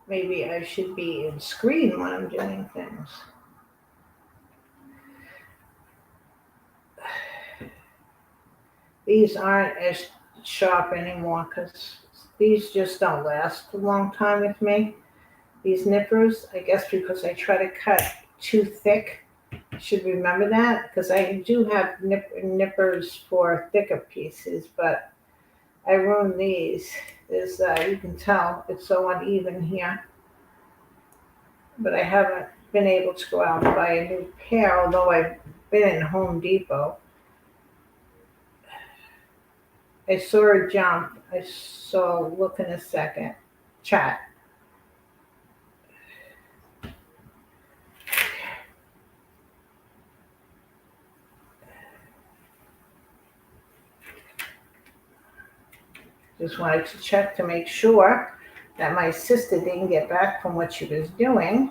Maybe I should be in screen when I'm doing things. These aren't as sharp anymore because these just don't last a long time with me. These nippers, I guess because I try to cut too thick. I should remember that because I do have nippers for thicker pieces, but I ruined these. There's, you can tell it's so uneven here. But I haven't been able to go out and buy a new pair, although I've been in Home Depot. I saw a jump. Look in a second. Chat. Just wanted to check to make sure that my sister didn't get back from what she was doing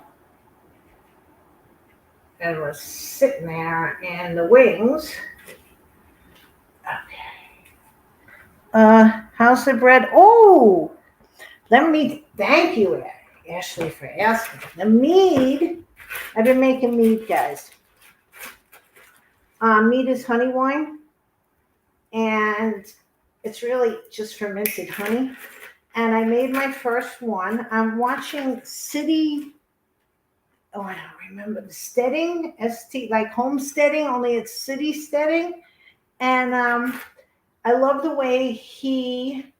and was sitting there in the wings. Okay. How's the bread? Oh, thank you, Ashley, for asking. The mead, I've been making mead, guys. Mead is honey wine, and it's really just fermented honey. And I made my first one. I'm watching City, I don't remember, the Steading, like homesteading, only it's city steading. And I love the way he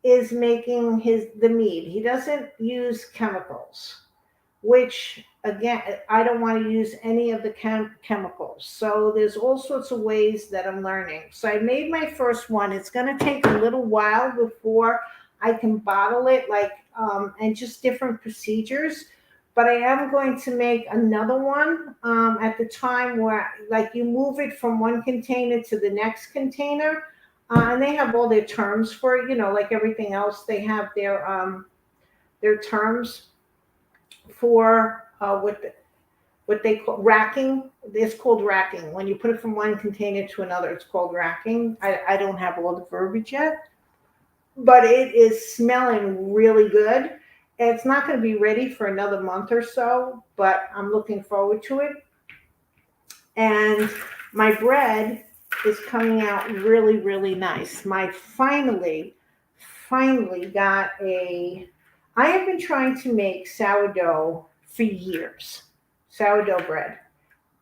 is making the mead. He doesn't use chemicals, which again, I don't want to use any of the chemicals. So there's all sorts of ways that I'm learning. So I made my first one. It's going to take a little while before I can bottle it, and just different procedures. But I am going to make another one at the time where, you move it from one container to the next container. And they have all their terms for it, like everything else. They have their terms for what they call racking. It's called racking. When you put it from one container to another, it's called racking. I don't have all the verbiage yet, but it is smelling really good. It's not going to be ready for another month or so, but I'm looking forward to it. And my bread is coming out really, really nice. Finally got I have been trying to make sourdough for years, sourdough bread.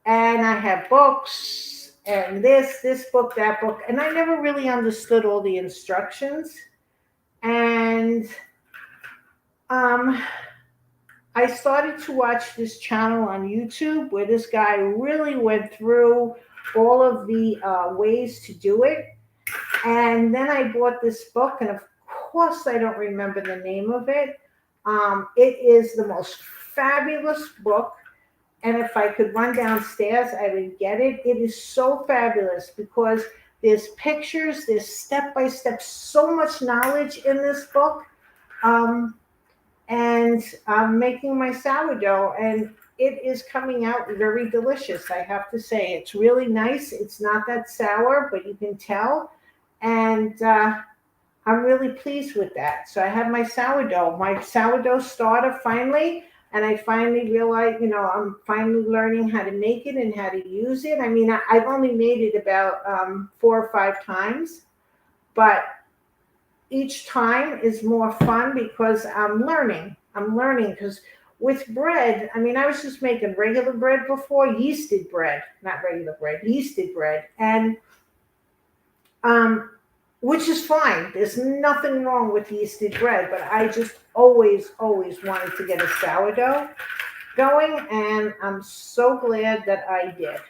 And I have books and this book, that book, and I never really understood all the instructions. And I started to watch this channel on YouTube where this guy really went through all of the ways to do it. And then I bought this book, and of course I don't remember the name of it. It is the most fabulous book. And if I could run downstairs, I would get it. It is so fabulous because there's pictures, there's step-by-step, so much knowledge in this book. And I'm making my sourdough, and it is coming out very delicious, I have to say. It's really nice. It's not that sour, but you can tell. And I'm really pleased with that. So I have my sourdough starter finally, and I finally realized, I'm finally learning how to make it and how to use it. I mean, I've only made it about 4 or 5 times, but each time is more fun because I'm learning because with bread, I mean, I was just making regular bread before, yeasted bread, and which is fine. There's nothing wrong with yeasted bread, but I just always wanted to get a sourdough going, and I'm so glad that I did.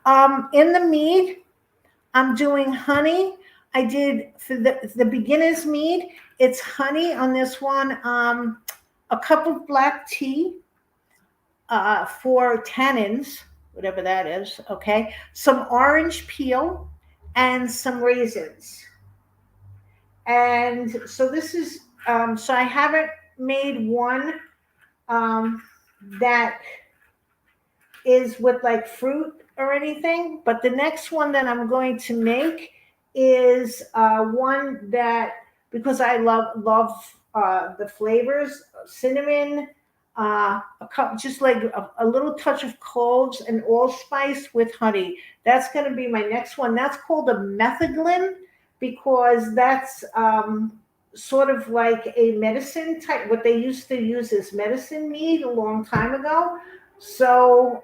In the mead, I'm doing honey. I did for the beginner's mead, it's honey on this one, a cup of black tea, 4 tannins, whatever that is, okay, some orange peel, and some raisins. And so this is, so I haven't made one that is with like fruit or anything, but the next one that I'm going to make is one that, because I love the flavors, cinnamon, a cup, just like a little touch of cloves and allspice with honey. That's going to be my next one. That's called a metheglin because that's sort of like a medicine type. What they used to use is medicine mead a long time ago. So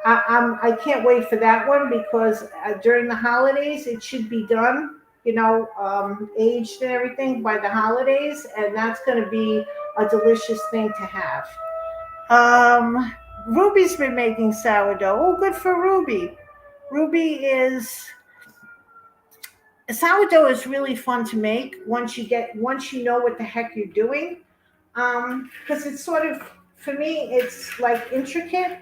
I can't wait for that one because during the holidays it should be done, aged and everything by the holidays, and that's going to be a delicious thing to have. Ruby's been making sourdough. Oh, good for Ruby. Sourdough is really fun to make once you know what the heck you're doing, because it's sort of, for me, it's like intricate.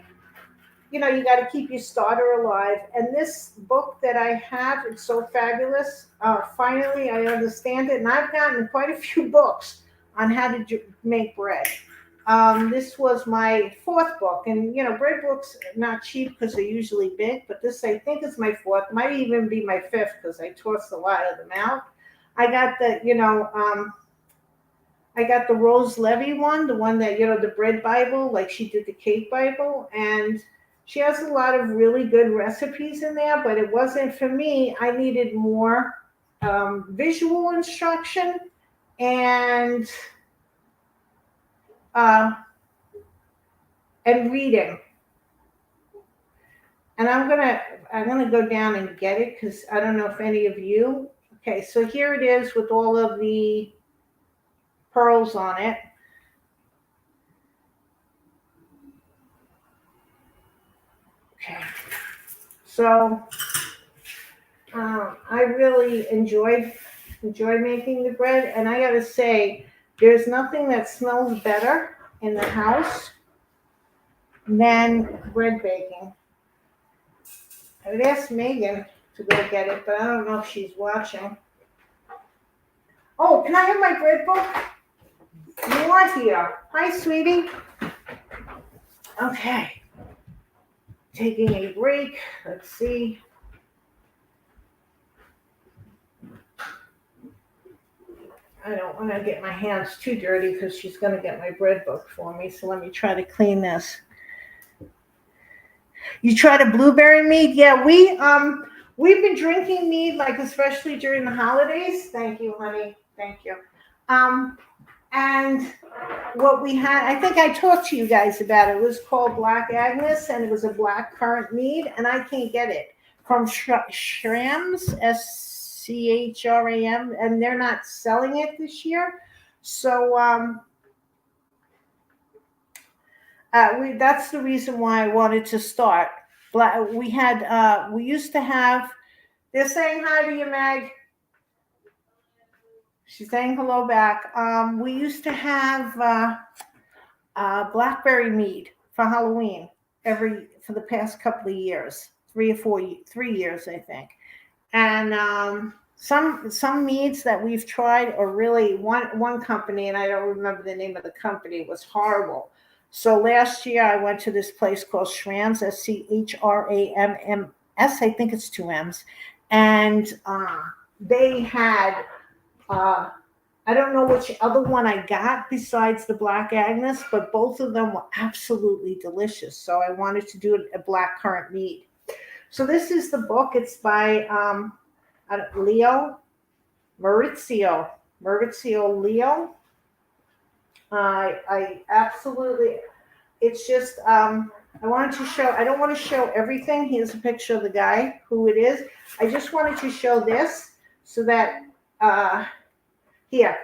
You got to keep your starter alive. And this book that I have, it's so fabulous. Finally, I understand it. And I've gotten quite a few books on how to make bread. This was my 4th book. And, bread books are not cheap because they're usually big. But this, I think, is my 4th. Might even be my 5th because I tossed a lot of them out. I got the Rose Levy one, the one that, the bread Bible, like she did the cake Bible. And she has a lot of really good recipes in there, but it wasn't for me. I needed more visual instruction and reading. And I'm gonna go down and get it because I don't know if any of you. Okay, so here it is with all of the pearls on it. Okay, so I really enjoy making the bread, and I gotta say, there's nothing that smells better in the house than bread baking. I would ask Megan to go get it, but I don't know if she's watching. Oh, can I have my bread book? You are here. Hi, sweetie. Okay. Taking a break. Let's see. I don't want to get my hands too dirty because she's going to get my bread book for me. So let me try to clean this. You tried a blueberry mead? Yeah, we've been drinking mead, like especially during the holidays. Thank you, honey. Thank you. And what we had, I think I talked to you guys about it. It was called Black Agnes, and it was a black currant mead, and I can't get it from Schram's, SCHRAM, and they're not selling it this year. So that's the reason why I wanted to start. We used to have. They're saying hi to you, Meg. She's saying hello back. We used to have blackberry mead for Halloween for the past couple of years, 3 years, I think. And some meads that we've tried are really one company, and I don't remember the name of the company, was horrible. So last year I went to this place called Schram's, SCHRAMMS. I think it's 2 M's, and they had. I don't know which other one I got besides the Black Agnes, but both of them were absolutely delicious. So I wanted to do a black currant mead. So this is the book. It's by Maurizio Leo. I absolutely, it's just, I don't want to show everything. Here's a picture of the guy, who it is. I just wanted to show this so that, here,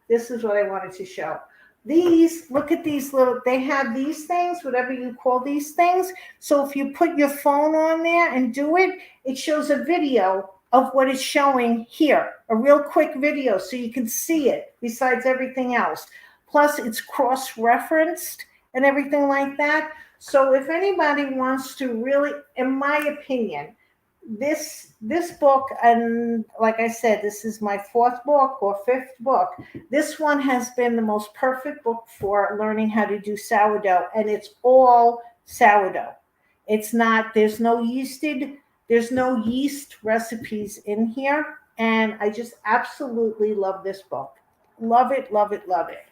this is what I wanted to show. These, look at these little, they have these things, whatever you call these things. So if you put your phone on there and do it, it shows a video of what it's showing here, a real quick video so you can see it besides everything else. Plus it's cross-referenced and everything like that. So if anybody wants to really, in my opinion, this book, and like I said, this is my fourth book or fifth book. This one has been the most perfect book for learning how to do sourdough, and it's all sourdough. It's not, there's no yeast recipes in here, and I just absolutely love this book. Love it, love it, love it.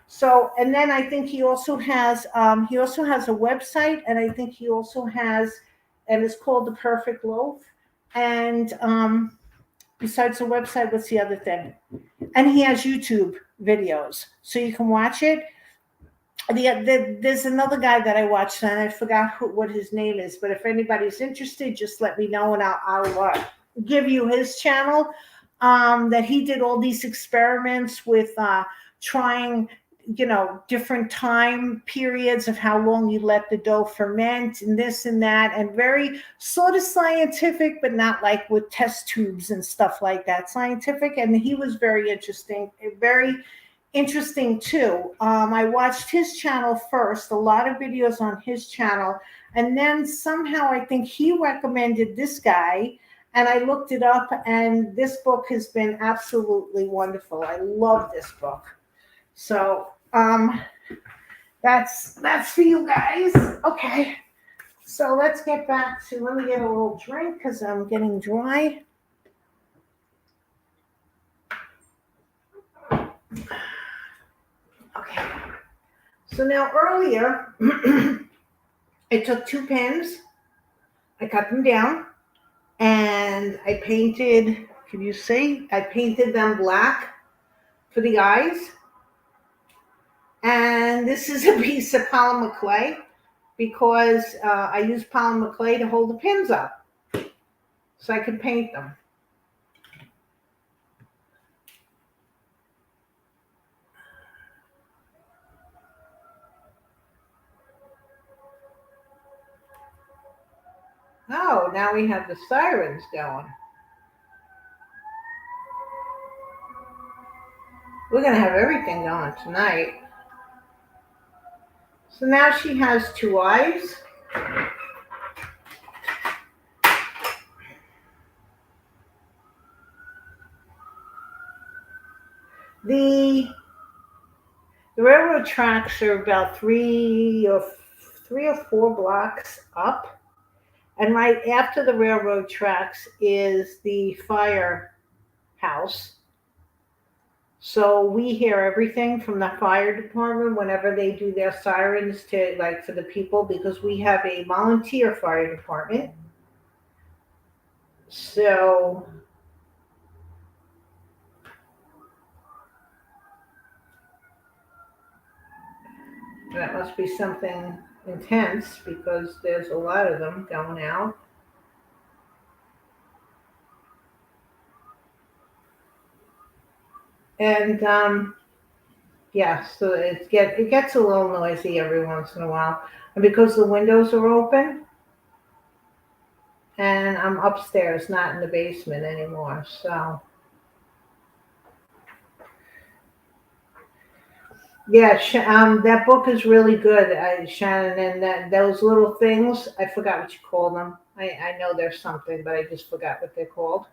So, and then I think he also has a website, and I think he also has, and it's called The Perfect Loaf. And besides the website, what's the other thing? And he has YouTube videos, so you can watch it. There's another guy that I watched, and I forgot what his name is. But if anybody's interested, just let me know, and I'll give you his channel. That he did all these experiments with trying, different time periods of how long you let the dough ferment and this and that, and very sort of scientific, but not like with test tubes and stuff like that. Scientific, and he was very interesting too. I watched his channel first, a lot of videos on his channel, and then somehow I think he recommended this guy, and I looked it up, and this book has been absolutely wonderful. I love this book. So that's for you guys. Okay, so let's get back to, let me get a little drink because I'm getting dry. Okay, so now earlier I took 2 pens, I cut them down, and I painted, can you see? I painted them black for the eyes. And this is a piece of polymer clay because I use polymer clay to hold the pins up so I can paint them. Oh, now we have the sirens going. We're going to have everything going tonight. So now she has 2 eyes. The railroad tracks are about 3 or 4 blocks up. And right after the railroad tracks is the firehouse. So we hear everything from the fire department whenever they do their sirens to, like, for the people, because we have a volunteer fire department. So that must be something intense because there's a lot of them going out. And yeah, so it gets a little noisy every once in a while. And because the windows are open, and I'm upstairs, not in the basement anymore, so. Yeah, that book is really good, Shannon, and those little things, I forgot what you call them. I know there's something, but I just forgot what they're called.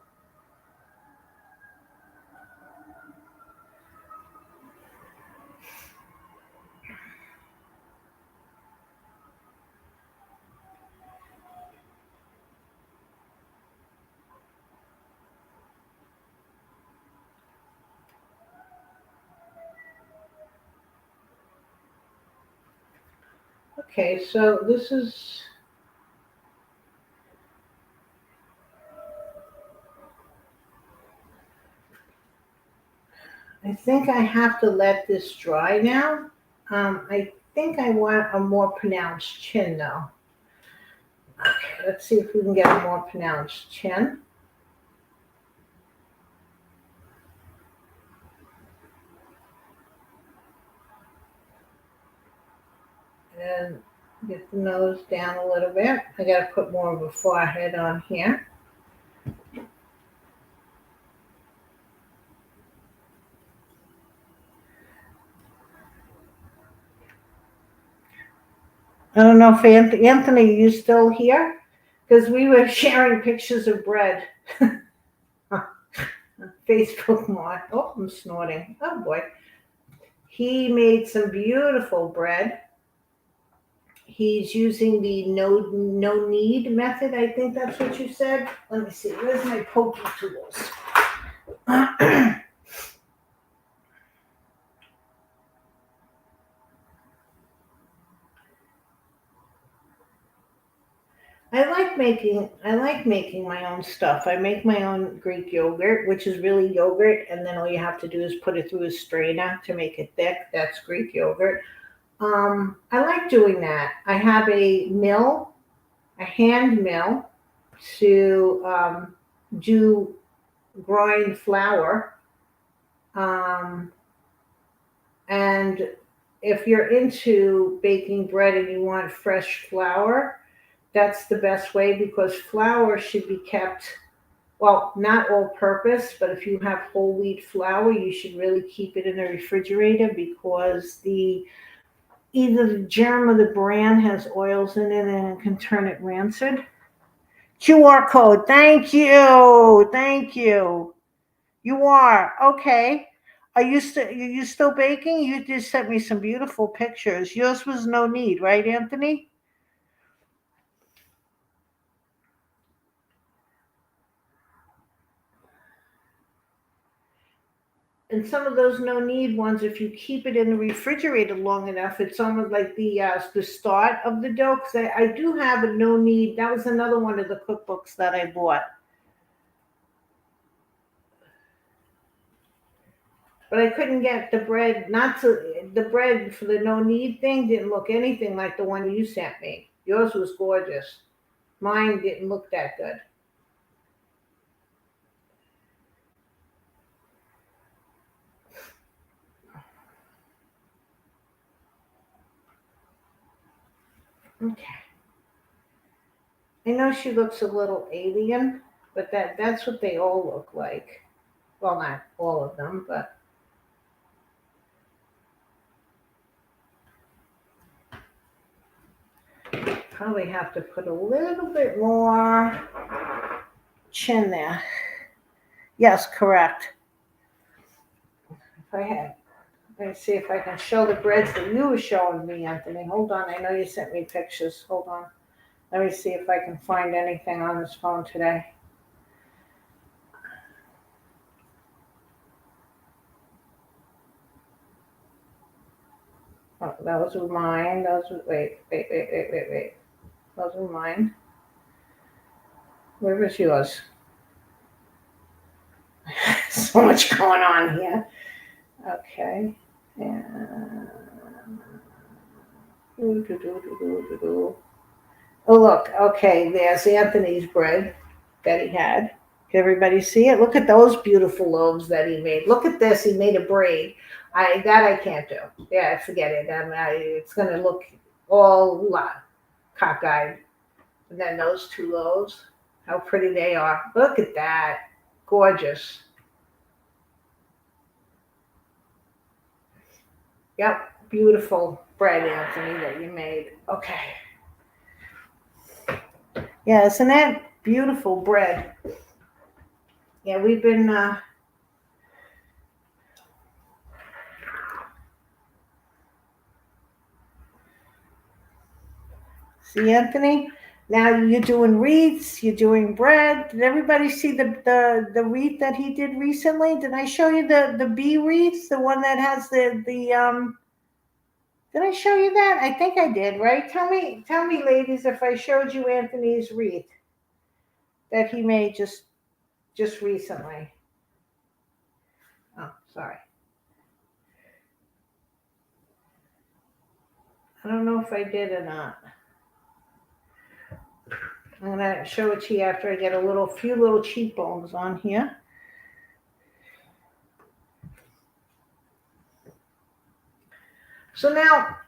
Okay, so this is, I think I have to let this dry now. I think I want a more pronounced chin though. Okay, let's see if we can get a more pronounced chin. and get the nose down a little bit. I got to put more of a forehead on here. I don't know if Anthony, are you still here? Because we were sharing pictures of bread. Facebook Mark. Oh, I'm snorting. Oh boy. He made some beautiful bread. He's using the no knead method. I think that's what you said. Let me see. Where's my poking tools? I like making my own stuff. I make my own Greek yogurt, which is really yogurt, and then all you have to do is put it through a strainer to make it thick. That's Greek yogurt. I like doing that. I have a mill, a hand mill, to do grind flour. And if you're into baking bread and you want fresh flour, that's the best way, because flour should be kept, well, not all purpose, but if you have whole wheat flour, you should really keep it in the refrigerator, because either the germ or the bran has oils in it and it can turn it rancid. QR code. Thank you. Thank you. You are. Okay. Are you still baking? You just sent me some beautiful pictures. Yours was no need, right, Anthony? And some of those no need ones, if you keep it in the refrigerator long enough, it's almost like the start of the dough. Because I do have a no need. That was another one of the cookbooks that I bought. But I couldn't get the bread. The bread for the no need thing didn't look anything like the one you sent me. Yours was gorgeous. Mine didn't look that good. Okay. I know she looks a little alien, but that's what they all look like. Well, not all of them, but probably have to put a little bit more chin there. Yes, correct. If I had, let me see if I can show the breads that you were showing me, Anthony. Hold on, I know you sent me pictures. Hold on. Let me see if I can find anything on this phone today. Oh, those were mine. Wait. Those were mine. Where was yours? So much going on here. Okay. And oh, look. Okay, there's Anthony's bread that he had. Can everybody see it? Look at those beautiful loaves that he made. Look at this. He made a braid. I can't do. Yeah, forget it. It's going to look all cockeyed. And then those two loaves, how pretty they are. Look at that. Gorgeous. Yep, beautiful bread, Anthony, that you made. Okay. Yeah, isn't that beautiful bread? Yeah, we've been see, Anthony? Now you're doing wreaths, you're doing bread. Did everybody see the wreath that he did recently? Did I show you the bee wreath, the one that has the did I show you that? I think I did, right? Tell me, ladies, if I showed you Anthony's wreath that he made just recently. Oh, sorry. I don't know if I did or not. I'm gonna show it to you after I get a few little cheekbones on here. So now,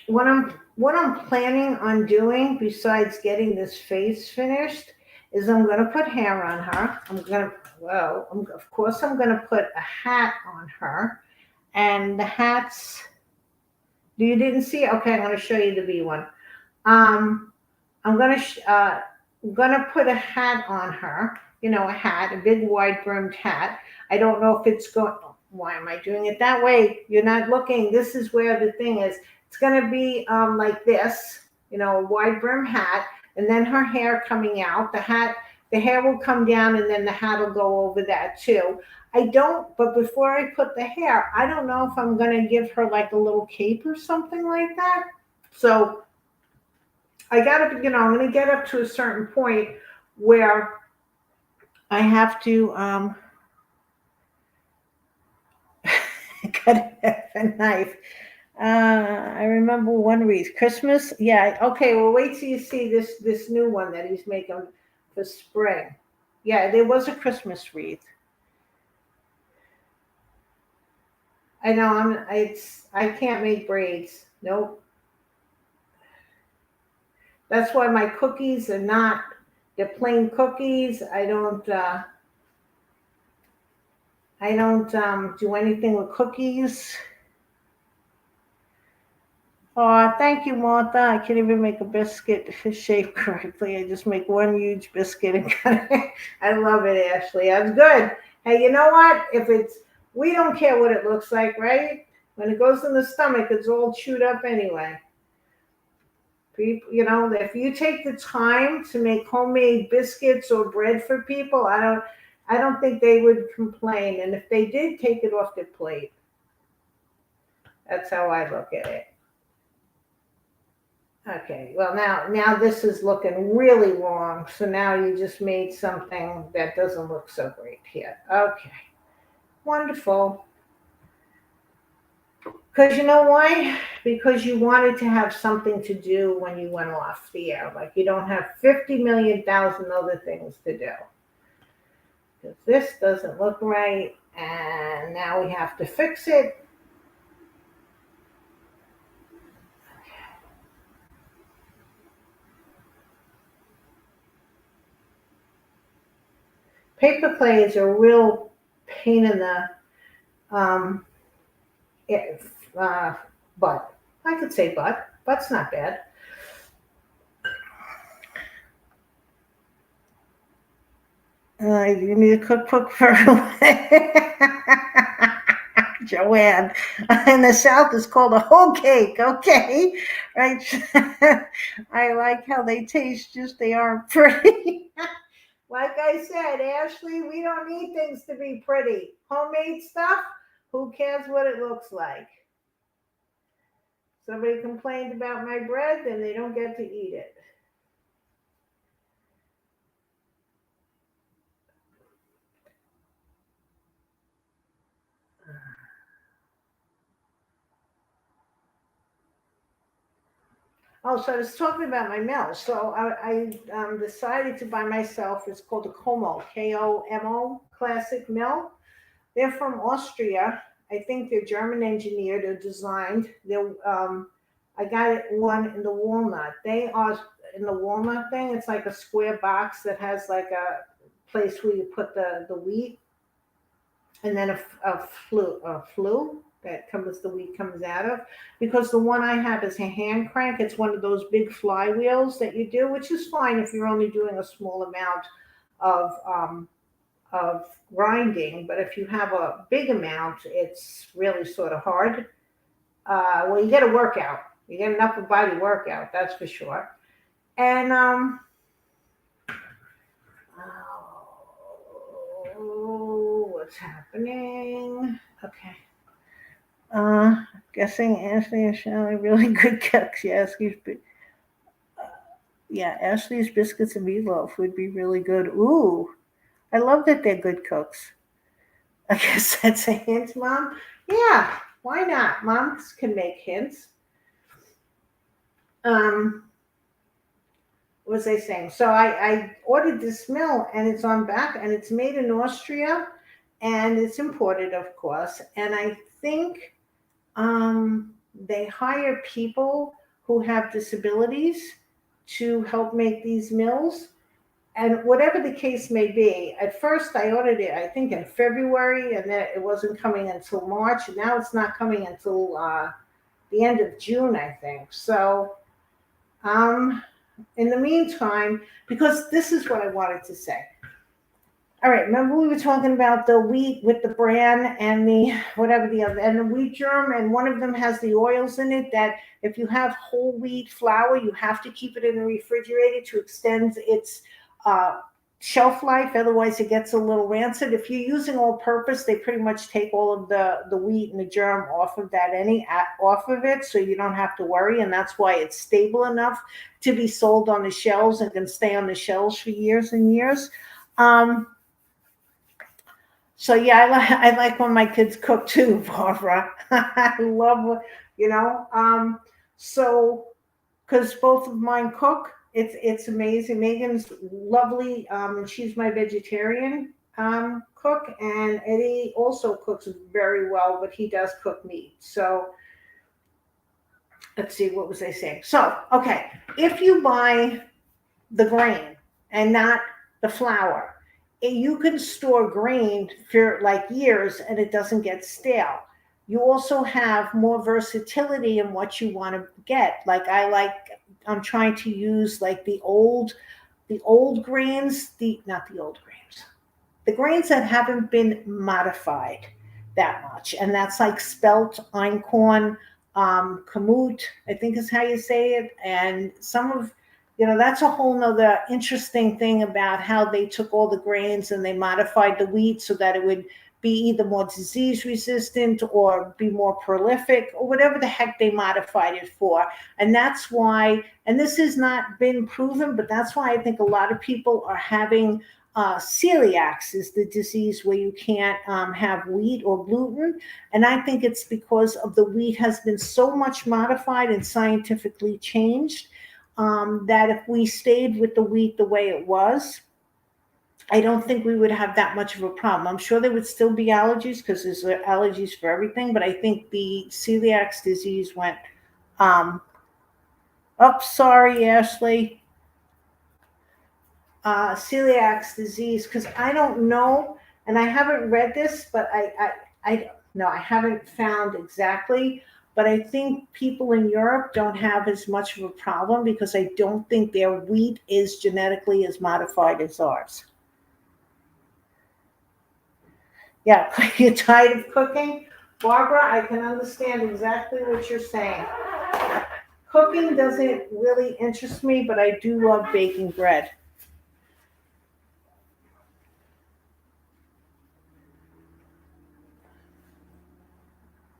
what I'm what I'm planning on doing besides getting this face finished is I'm going to put hair on her. Of course, I'm going to put a hat on her. And the hats, you didn't see? Okay, I'm going to show you the V one. Um, I'm gonna put a hat on her. You know, a hat, a big wide brimmed hat. I don't know if it's going. Why am I doing it that way? You're not looking. This is where the thing is. It's gonna be like this. You know, a wide brim hat, and then her hair coming out. The hair will come down, and then the hat will go over that too. I don't. But before I put the hair, I don't know if I'm gonna give her like a little cape or something like that. So I gotta, I'm gonna get up to a certain point where I have to cut a knife. I remember one wreath. Christmas? Yeah, okay, well wait till you see this new one that he's making for spring. Yeah, there was a Christmas wreath. I know I can't make braids. Nope. That's why my cookies are not, they're plain cookies. I don't do anything with cookies. Oh, thank you, Martha. I can't even make a biscuit shaped correctly. I just make one huge biscuit and cut it. I love it, Ashley. That's good. Hey, you know what? We don't care what it looks like, right? When it goes in the stomach, it's all chewed up anyway. People, if you take the time to make homemade biscuits or bread for people, I don't think they would complain. And if they did, take it off their plate. That's how I look at it. Okay, well now this is looking really wrong. So now you just made something that doesn't look so great here. Okay, wonderful. Because you know why? Because you wanted to have something to do when you went off the air. Like you don't have 50 million thousand other things to do. Because this doesn't look right. And now we have to fix it. Paper clay is a real pain in the um, butt. I could say butt. Butt's not bad. You need a cookbook for Joanne. In the South, it's called a whole cake. Okay, right? I like how they taste. Just they aren't pretty. Like I said, Ashley, we don't need things to be pretty. Homemade stuff. Who cares what it looks like? Somebody complained about my bread, then they don't get to eat it. Oh, so I was talking about my mill. So I decided to buy myself, it's called a Como, Komo, classic mill. They're from Austria. I think they're German engineered or designed. I got it one in the walnut. They are in the walnut thing. It's like a square box that has like a place where you put the wheat, and then a flue that comes the wheat comes out of. Because the one I have is a hand crank. It's one of those big flywheels that you do, which is fine if you're only doing a small amount of grinding. But if you have a big amount, it's really sort of hard. Well, you get a workout. You get an upper body workout, that's for sure. And what's happening? Okay. Guessing Ashley and Shelly really good cooks. Yeah, Ashley's biscuits and meatloaf would be really good. Ooh, I love that they're good cooks. I guess that's a hint, Mom. Yeah, why not? Moms can make hints. What was I saying? So I ordered this mill, and it's on back, and it's made in Austria, and it's imported, of course. And I think they hire people who have disabilities to help make these mills. And whatever the case may be, at first I ordered it, I think in February, and then it wasn't coming until March. And now it's not coming until the end of June, I think. So in the meantime, because this is what I wanted to say. All right, remember we were talking about the wheat with the bran and the whatever the other, and the wheat germ, and one of them has the oils in it that if you have whole wheat flour, you have to keep it in the refrigerator to extend its shelf life. Otherwise, it gets a little rancid. If you're using all purpose, they pretty much take all of the wheat and the germ off of that off of it, so you don't have to worry. And that's why it's stable enough to be sold on the shelves and can stay on the shelves for years and years. So yeah, I like when my kids cook too, Barbara. I love, so because both of mine cook, it's amazing. Megan's lovely. She's my vegetarian cook, and Eddie also cooks very well, but he does cook meat. So let's see, what was I saying? So, okay, if you buy the grain and not the flour, you can store grain for like years and it doesn't get stale. You also have more versatility in what you want to get. I'm trying to use like the old grains, the grains that haven't been modified that much. And that's like spelt, einkorn, kamut, I think is how you say it. And some of, that's a whole nother interesting thing about how they took all the grains and they modified the wheat so that it would be either more disease resistant or be more prolific or whatever the heck they modified it for. And that's why, and this has not been proven, but that's why I think a lot of people are having celiac is the disease where you can't have wheat or gluten. And I think it's because of the wheat has been so much modified and scientifically changed that if we stayed with the wheat the way it was, I don't think we would have that much of a problem. I'm sure there would still be allergies because there's allergies for everything, but I think the celiac disease went sorry, Ashley. Celiac disease, because I don't know, and I haven't read this, but I haven't found exactly, but I think people in Europe don't have as much of a problem because I don't think their wheat is genetically as modified as ours. Yeah, you're tired of cooking? Barbara, I can understand exactly what you're saying. Cooking doesn't really interest me, but I do love baking bread.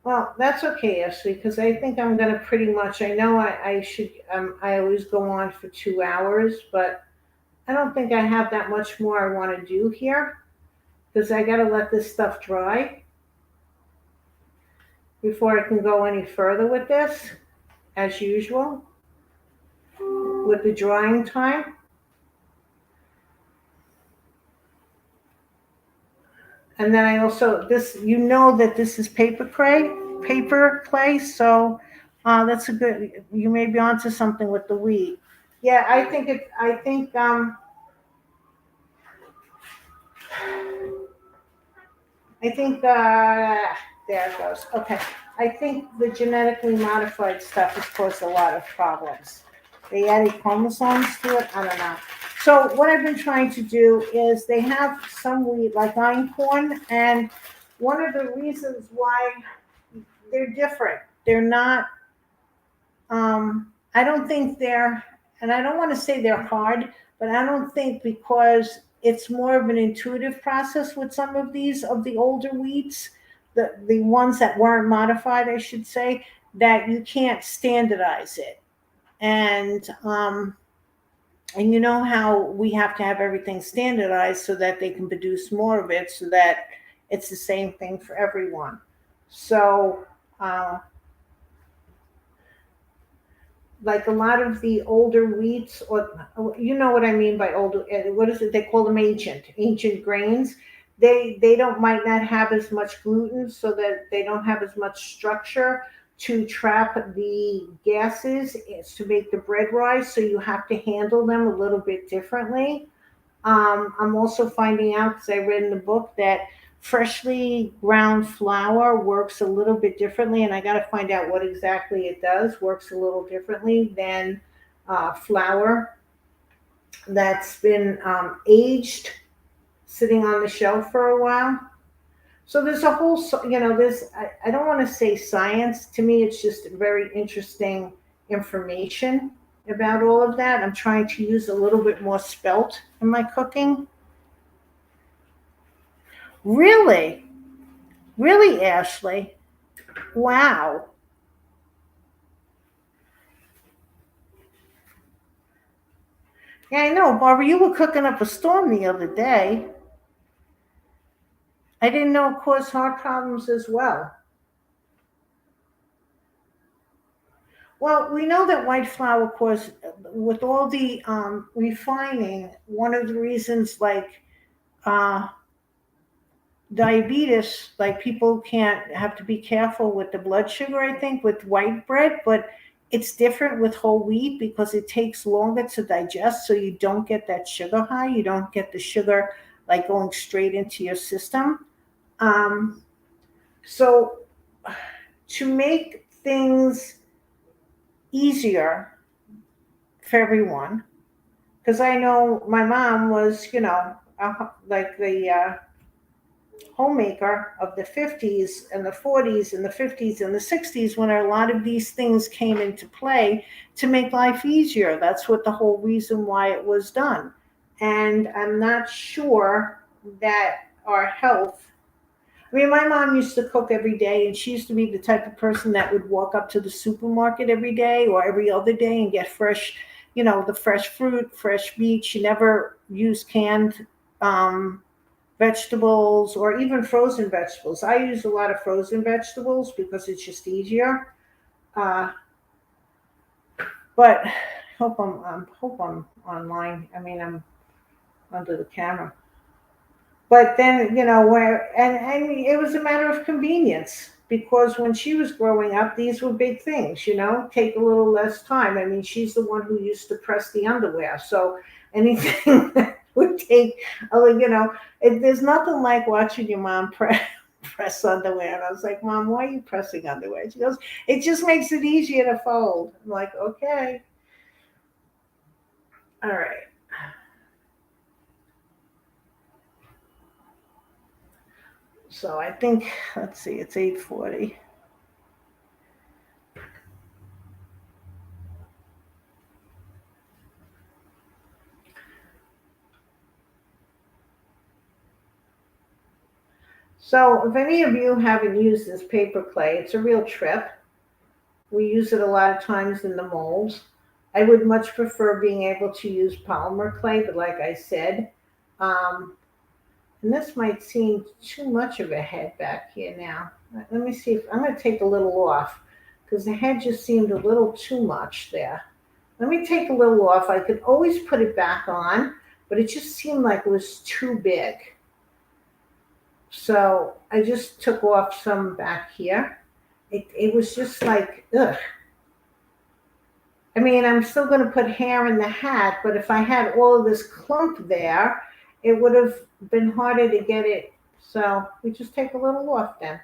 Well, that's okay, Ashley, because I think I'm going to pretty much, I know I should, I always go on for 2 hours, but I don't think I have that much more I want to do here because I got to let this stuff dry before I can go any further with this, as usual, with the drying time. And then I also, that this is paper clay. So that's a good, you may be onto something with the wheat. Yeah, there it goes. Okay. I think the genetically modified stuff has caused a lot of problems. They added chromosomes to it. I don't know. So what I've been trying to do is they have some wheat like einkorn, and one of the reasons why they're different, they're not, I don't think they're, and I don't want to say they're hard, but I don't think because it's more of an intuitive process with some of these of the older wheats, the ones that weren't modified, I should say, that you can't standardize it. And you know how we have to have everything standardized so that they can produce more of it so that it's the same thing for everyone. So like a lot of the older wheats, or you know what I mean by older, what is it? They call them ancient grains. They might not have as much gluten, so that they don't have as much structure. to trap the gases. It's to make the bread rise, so you have to handle them a little bit differently. I'm also finding out, because I read in the book, that freshly ground flour works a little bit differently, and I got to find out what exactly it does. Works a little differently than flour that's been aged, sitting on the shelf for a while. So there's a whole, there's, I don't want to say science. To me, it's just very interesting information about all of that. I'm trying to use a little bit more spelt in my cooking. Really? Really, Ashley? Wow. Yeah, I know, Barbara, you were cooking up a storm the other day. I didn't know it caused heart problems as well. Well, we know that white flour causes, with all the refining, one of the reasons, like uh, diabetes, like people can't, have to be careful with the blood sugar, I think, with white bread, but it's different with whole wheat because it takes longer to digest, so you don't get that sugar high. You don't get the sugar like going straight into your system. Um, so to make things easier for everyone, because I know my mom was, like the homemaker of the 50s and the 40s and the 50s and the 60s, when a lot of these things came into play to make life easier. That's what the whole reason why it was done. And I'm not sure that our health, I mean, my mom used to cook every day, and she used to be the type of person that would walk up to the supermarket every day or every other day and get fresh, the fresh fruit, fresh meat. She never used canned vegetables or even frozen vegetables. I use a lot of frozen vegetables because it's just easier. Uh, but hope I'm online. I mean, I'm under the camera. But then, where, and it was a matter of convenience, because when she was growing up, these were big things, take a little less time. I mean, she's the one who used to press the underwear. So anything that would take, there's nothing like watching your mom press underwear. And I was like, Mom, why are you pressing underwear? She goes, it just makes it easier to fold. I'm like, okay. All right. So I think, let's see, it's 8:40. So if any of you haven't used this paper clay, it's a real trip. We use it a lot of times in the molds. I would much prefer being able to use polymer clay, but like I said, and this might seem too much of a head back here now. Let me see if I'm going to take a little off, because the head just seemed a little too much there. Let me take a little off. I could always put it back on, but it just seemed like it was too big. So I just took off some back here. It was just like, ugh. I mean, I'm still going to put hair in the hat, but if I had all of this clump there, it would have been harder to get it. So we just take a little off then.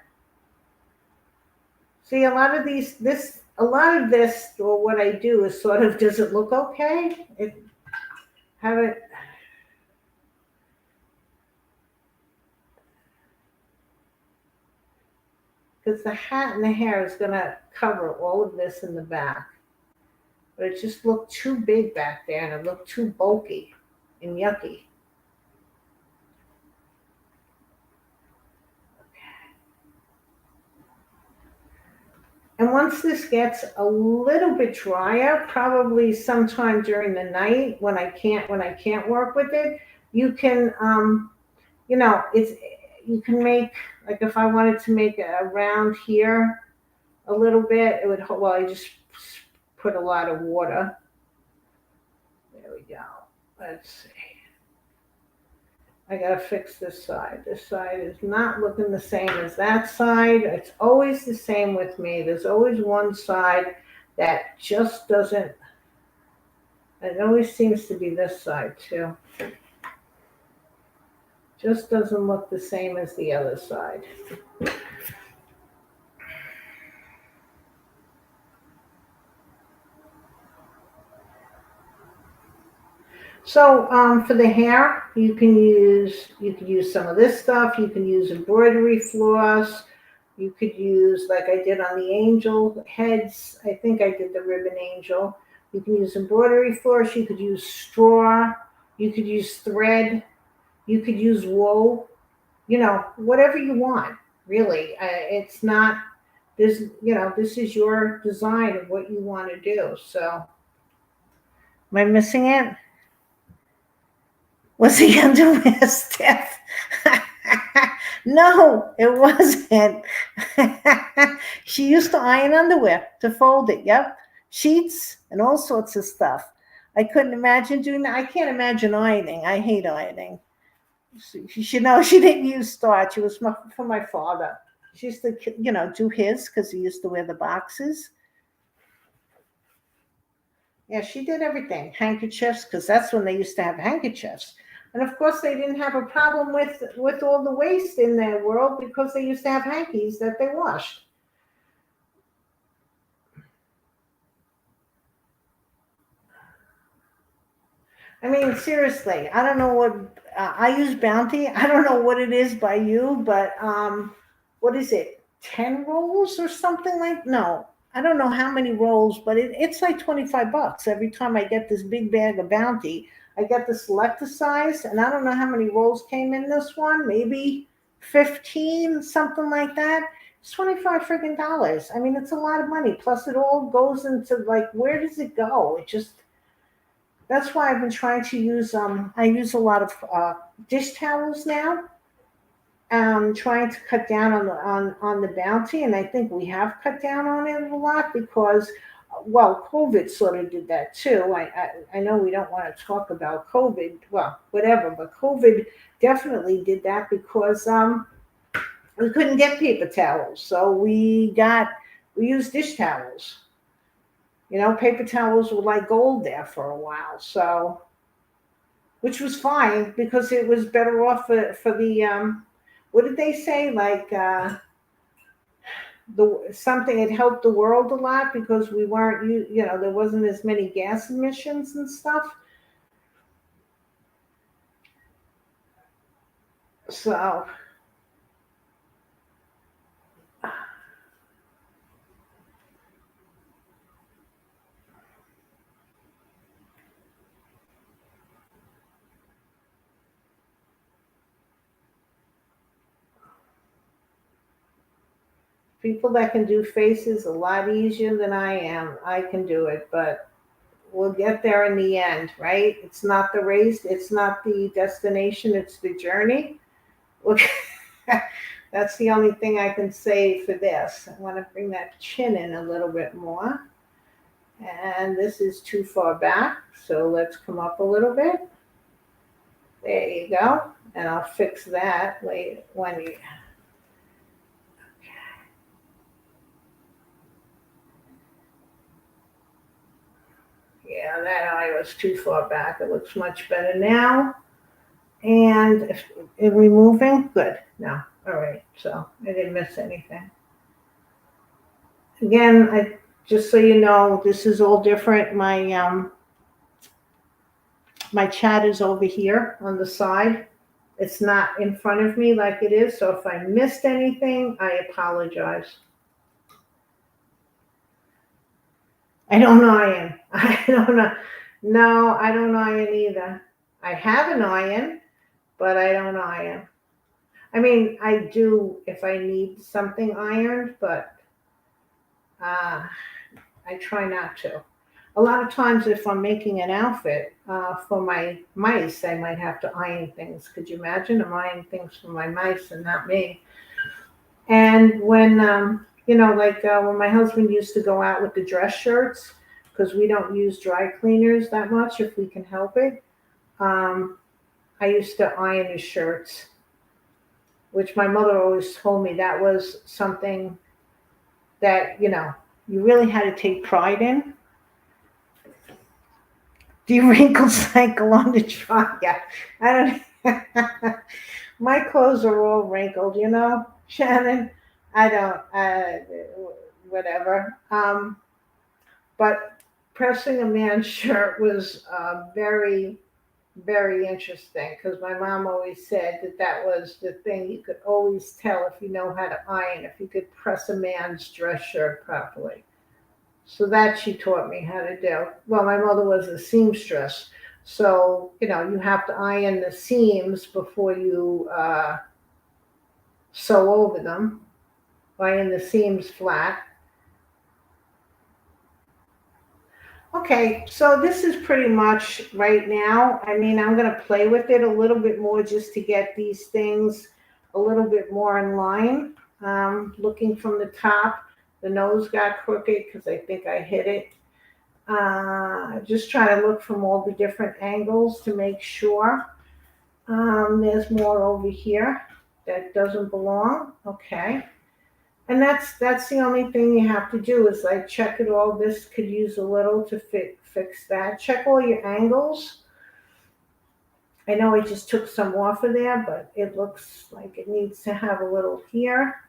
See, a lot of this, or what I do is sort of, does it look okay? Have it, because the hat and the hair is going to cover all of this in the back. But it just looked too big back there, and it looked too bulky and yucky. And once this gets a little bit drier, probably sometime during the night when I can't work with it, you can it's, you can make, like, if I wanted to make a round here a little bit, it would, well, I just put a lot of water. There we go. Let's see. I gotta fix this side. This side is not looking the same as that side. It's always the same with me. There's always one side that just doesn't, it always seems to be this side too. Just doesn't look the same as the other side. So for the hair, you can use some of this stuff. You can use embroidery floss. You could use, like I did on the angel heads. I think I did the ribbon angel. You can use embroidery floss. You could use straw. You could use thread. You could use wool. You know, whatever you want. Really, it's not this. You know, this is your design of what you want to do. So, am I missing it? Was the underwear stiff? No, it wasn't. She used to iron underwear to fold it. Yep. Sheets and all sorts of stuff. I couldn't imagine doing that. I can't imagine ironing. I hate ironing. You should know she didn't use starch. It was for my father. She used to, you know, do his because he used to wear the boxes. Yeah, she did everything. Handkerchiefs, because that's when they used to have handkerchiefs. And of course, they didn't have a problem with all the waste in their world because they used to have hankies that they washed. I mean, seriously, I don't know what I use Bounty. I don't know what it is by you, but what is it? 10 rolls or something like? No, I don't know how many rolls, but it's like $25 every time I get this big bag of Bounty. I get the selector size, and I don't know how many rolls came in this one. Maybe 15, something like that. It's 25 freaking dollars. I mean, it's a lot of money. Plus, it all goes into, like, where does it go? It just, that's why I've been trying to use. I use a lot of dish towels now. Trying to cut down on the Bounty, and I think we have cut down on it a lot because, well, COVID sort of did that too. I know we don't want to talk about COVID, well, whatever, but COVID definitely did that because we couldn't get paper towels, so we used dish towels. You know, paper towels were like gold there for a while, so, which was fine because it was better off for the what did they say? Like something, it helped the world a lot because we weren't, you know, there wasn't as many gas emissions and stuff. So people that can do faces a lot easier than I am, I can do it, but we'll get there in the end, right? It's not the race, it's not the destination, it's the journey. That's the only thing I can say for this. I want to bring that chin in a little bit more. And this is too far back, so let's come up a little bit. There you go. And I'll fix that later when you. Yeah, that eye was too far back. It looks much better now. And if removing, good. No, all right. So I didn't miss anything. Again, just so you know, this is all different. My chat is over here on the side. It's not in front of me like it is. So if I missed anything, I apologize. I don't iron. I don't know. No, I don't iron either. I have an iron, but I don't iron. I mean, I do if I need something ironed, but I try not to. A lot of times, if I'm making an outfit for my mice, I might have to iron things. Could you imagine? I'm ironing things for my mice and not me. And when, you know, like when my husband used to go out with the dress shirts, because we don't use dry cleaners that much if we can help it, I used to iron his shirts, which my mother always told me that was something that, you really had to take pride in. Do you wrinkle cycle on the dryer? I don't. My clothes are all wrinkled, Shannon. I don't. Whatever. But pressing a man's shirt was very, very interesting because my mom always said that was the thing you could always tell if you know how to iron, if you could press a man's dress shirt properly. So that she taught me how to do. Well, my mother was a seamstress. So, you have to iron the seams before you sew over them, iron the seams flat. Okay, so this is pretty much right now. I mean, I'm going to play with it a little bit more just to get these things a little bit more in line. Looking from the top, the nose got crooked because I think I hit it. Just trying to look from all the different angles to make sure. There's more over here that doesn't belong. Okay. And that's the only thing you have to do is like check it all. This could use a little to fix that. Check all your angles. I know I just took some off of there, but it looks like it needs to have a little here.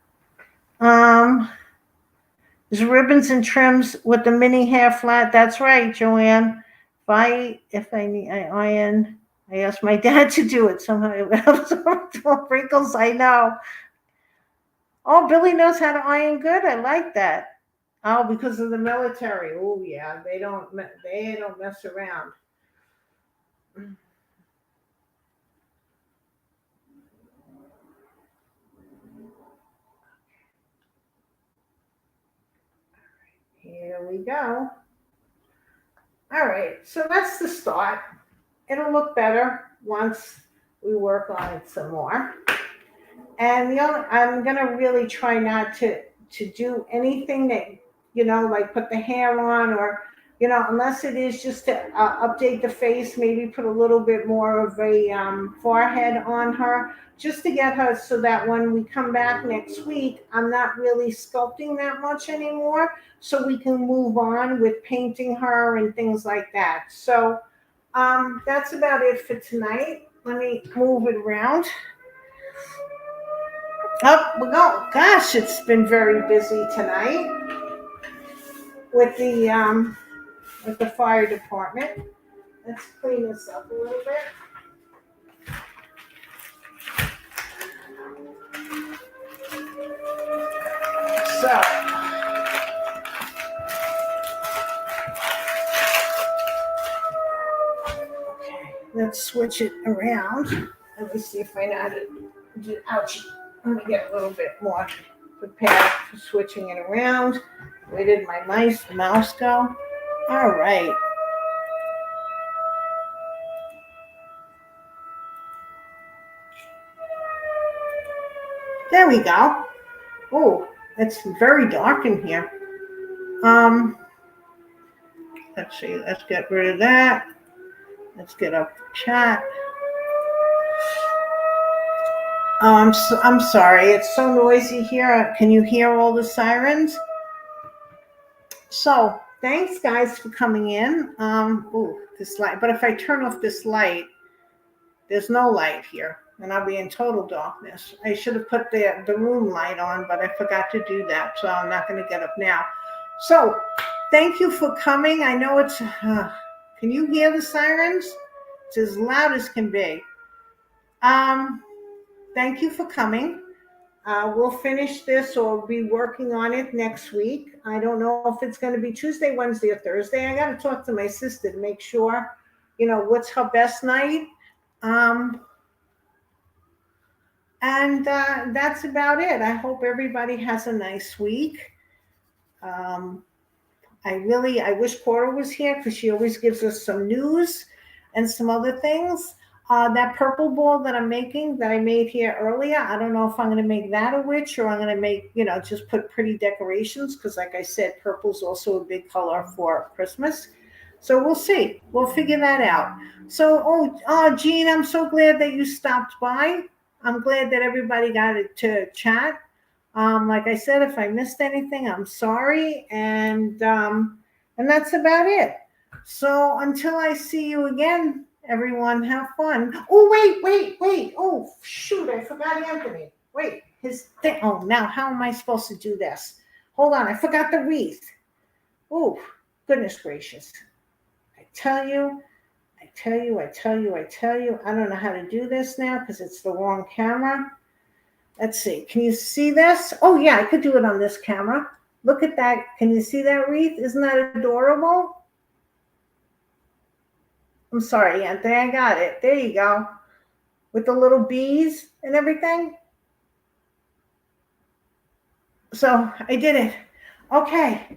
There's ribbons and trims with the mini hair flat. That's right, Joanne. If I need, I iron. I asked my dad to do it somehow. It helps with wrinkles. I know. Oh, Billy knows how to iron good. I like that. Oh, because of the military. Oh, yeah. They don't mess around. Here we go. All right, so that's the start. It'll look better once we work on it some more. And I'm gonna really try not to do anything that like put the hair on or unless it is just to update the face, maybe put a little bit more of a forehead on her, just to get her so that when we come back next week, I'm not really sculpting that much anymore, so we can move on with painting her and things like that. So that's about it for tonight. Let me move it around. Up we go. Gosh, it's been very busy tonight with the fire department. Let's clean this up a little bit. So, okay, let's switch it around. Let me see if I know how to do. Ouch. Let me get a little bit more prepared for switching it around. Where did my mouse go? All right. There we go. Oh, it's very dark in here. Let's see. Let's get rid of that. Let's get up the chat. Oh, I'm sorry. It's so noisy here. Can you hear all the sirens? So thanks, guys, for coming in. This light. But if I turn off this light, there's no light here, and I'll be in total darkness. I should have put the room light on, but I forgot to do that, so I'm not going to get up now. So thank you for coming. I know it's. Can you hear the sirens? It's as loud as can be. Thank you for coming. We'll finish this or be working on it next week. I don't know if it's going to be Tuesday, Wednesday, or Thursday. I got to talk to my sister to make sure, what's her best night. And that's about it. I hope everybody has a nice week. I wish Cora was here because she always gives us some news and some other things. That purple ball that I'm making, that I made here earlier, I don't know if I'm going to make that a witch or I'm going to make, just put pretty decorations because like I said, purple is also a big color for Christmas. So we'll see. We'll figure that out. So, Jean, I'm so glad that you stopped by. I'm glad that everybody got to chat. Like I said, if I missed anything, I'm sorry. And that's about it. So until I see you again, everyone, have fun. Oh, wait. Oh, shoot, I forgot Anthony. Wait, his thing. Oh, now how am I supposed to do this? Hold on, I forgot the wreath. Oh, goodness gracious. I tell you, I don't know how to do this now because it's the wrong camera. Let's see, can you see this? Oh yeah, I could do it on this camera. Look at that. Can you see that wreath? Isn't that adorable? I'm sorry, Anthony, I got it. There you go. With the little bees and everything. So I did it. Okay.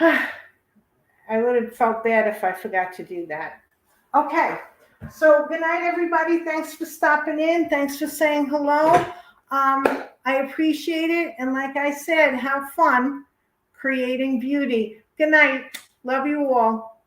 I would have felt bad if I forgot to do that. Okay. So good night, everybody. Thanks for stopping in. Thanks for saying hello. I appreciate it. And like I said, have fun creating beauty. Good night. Love you all.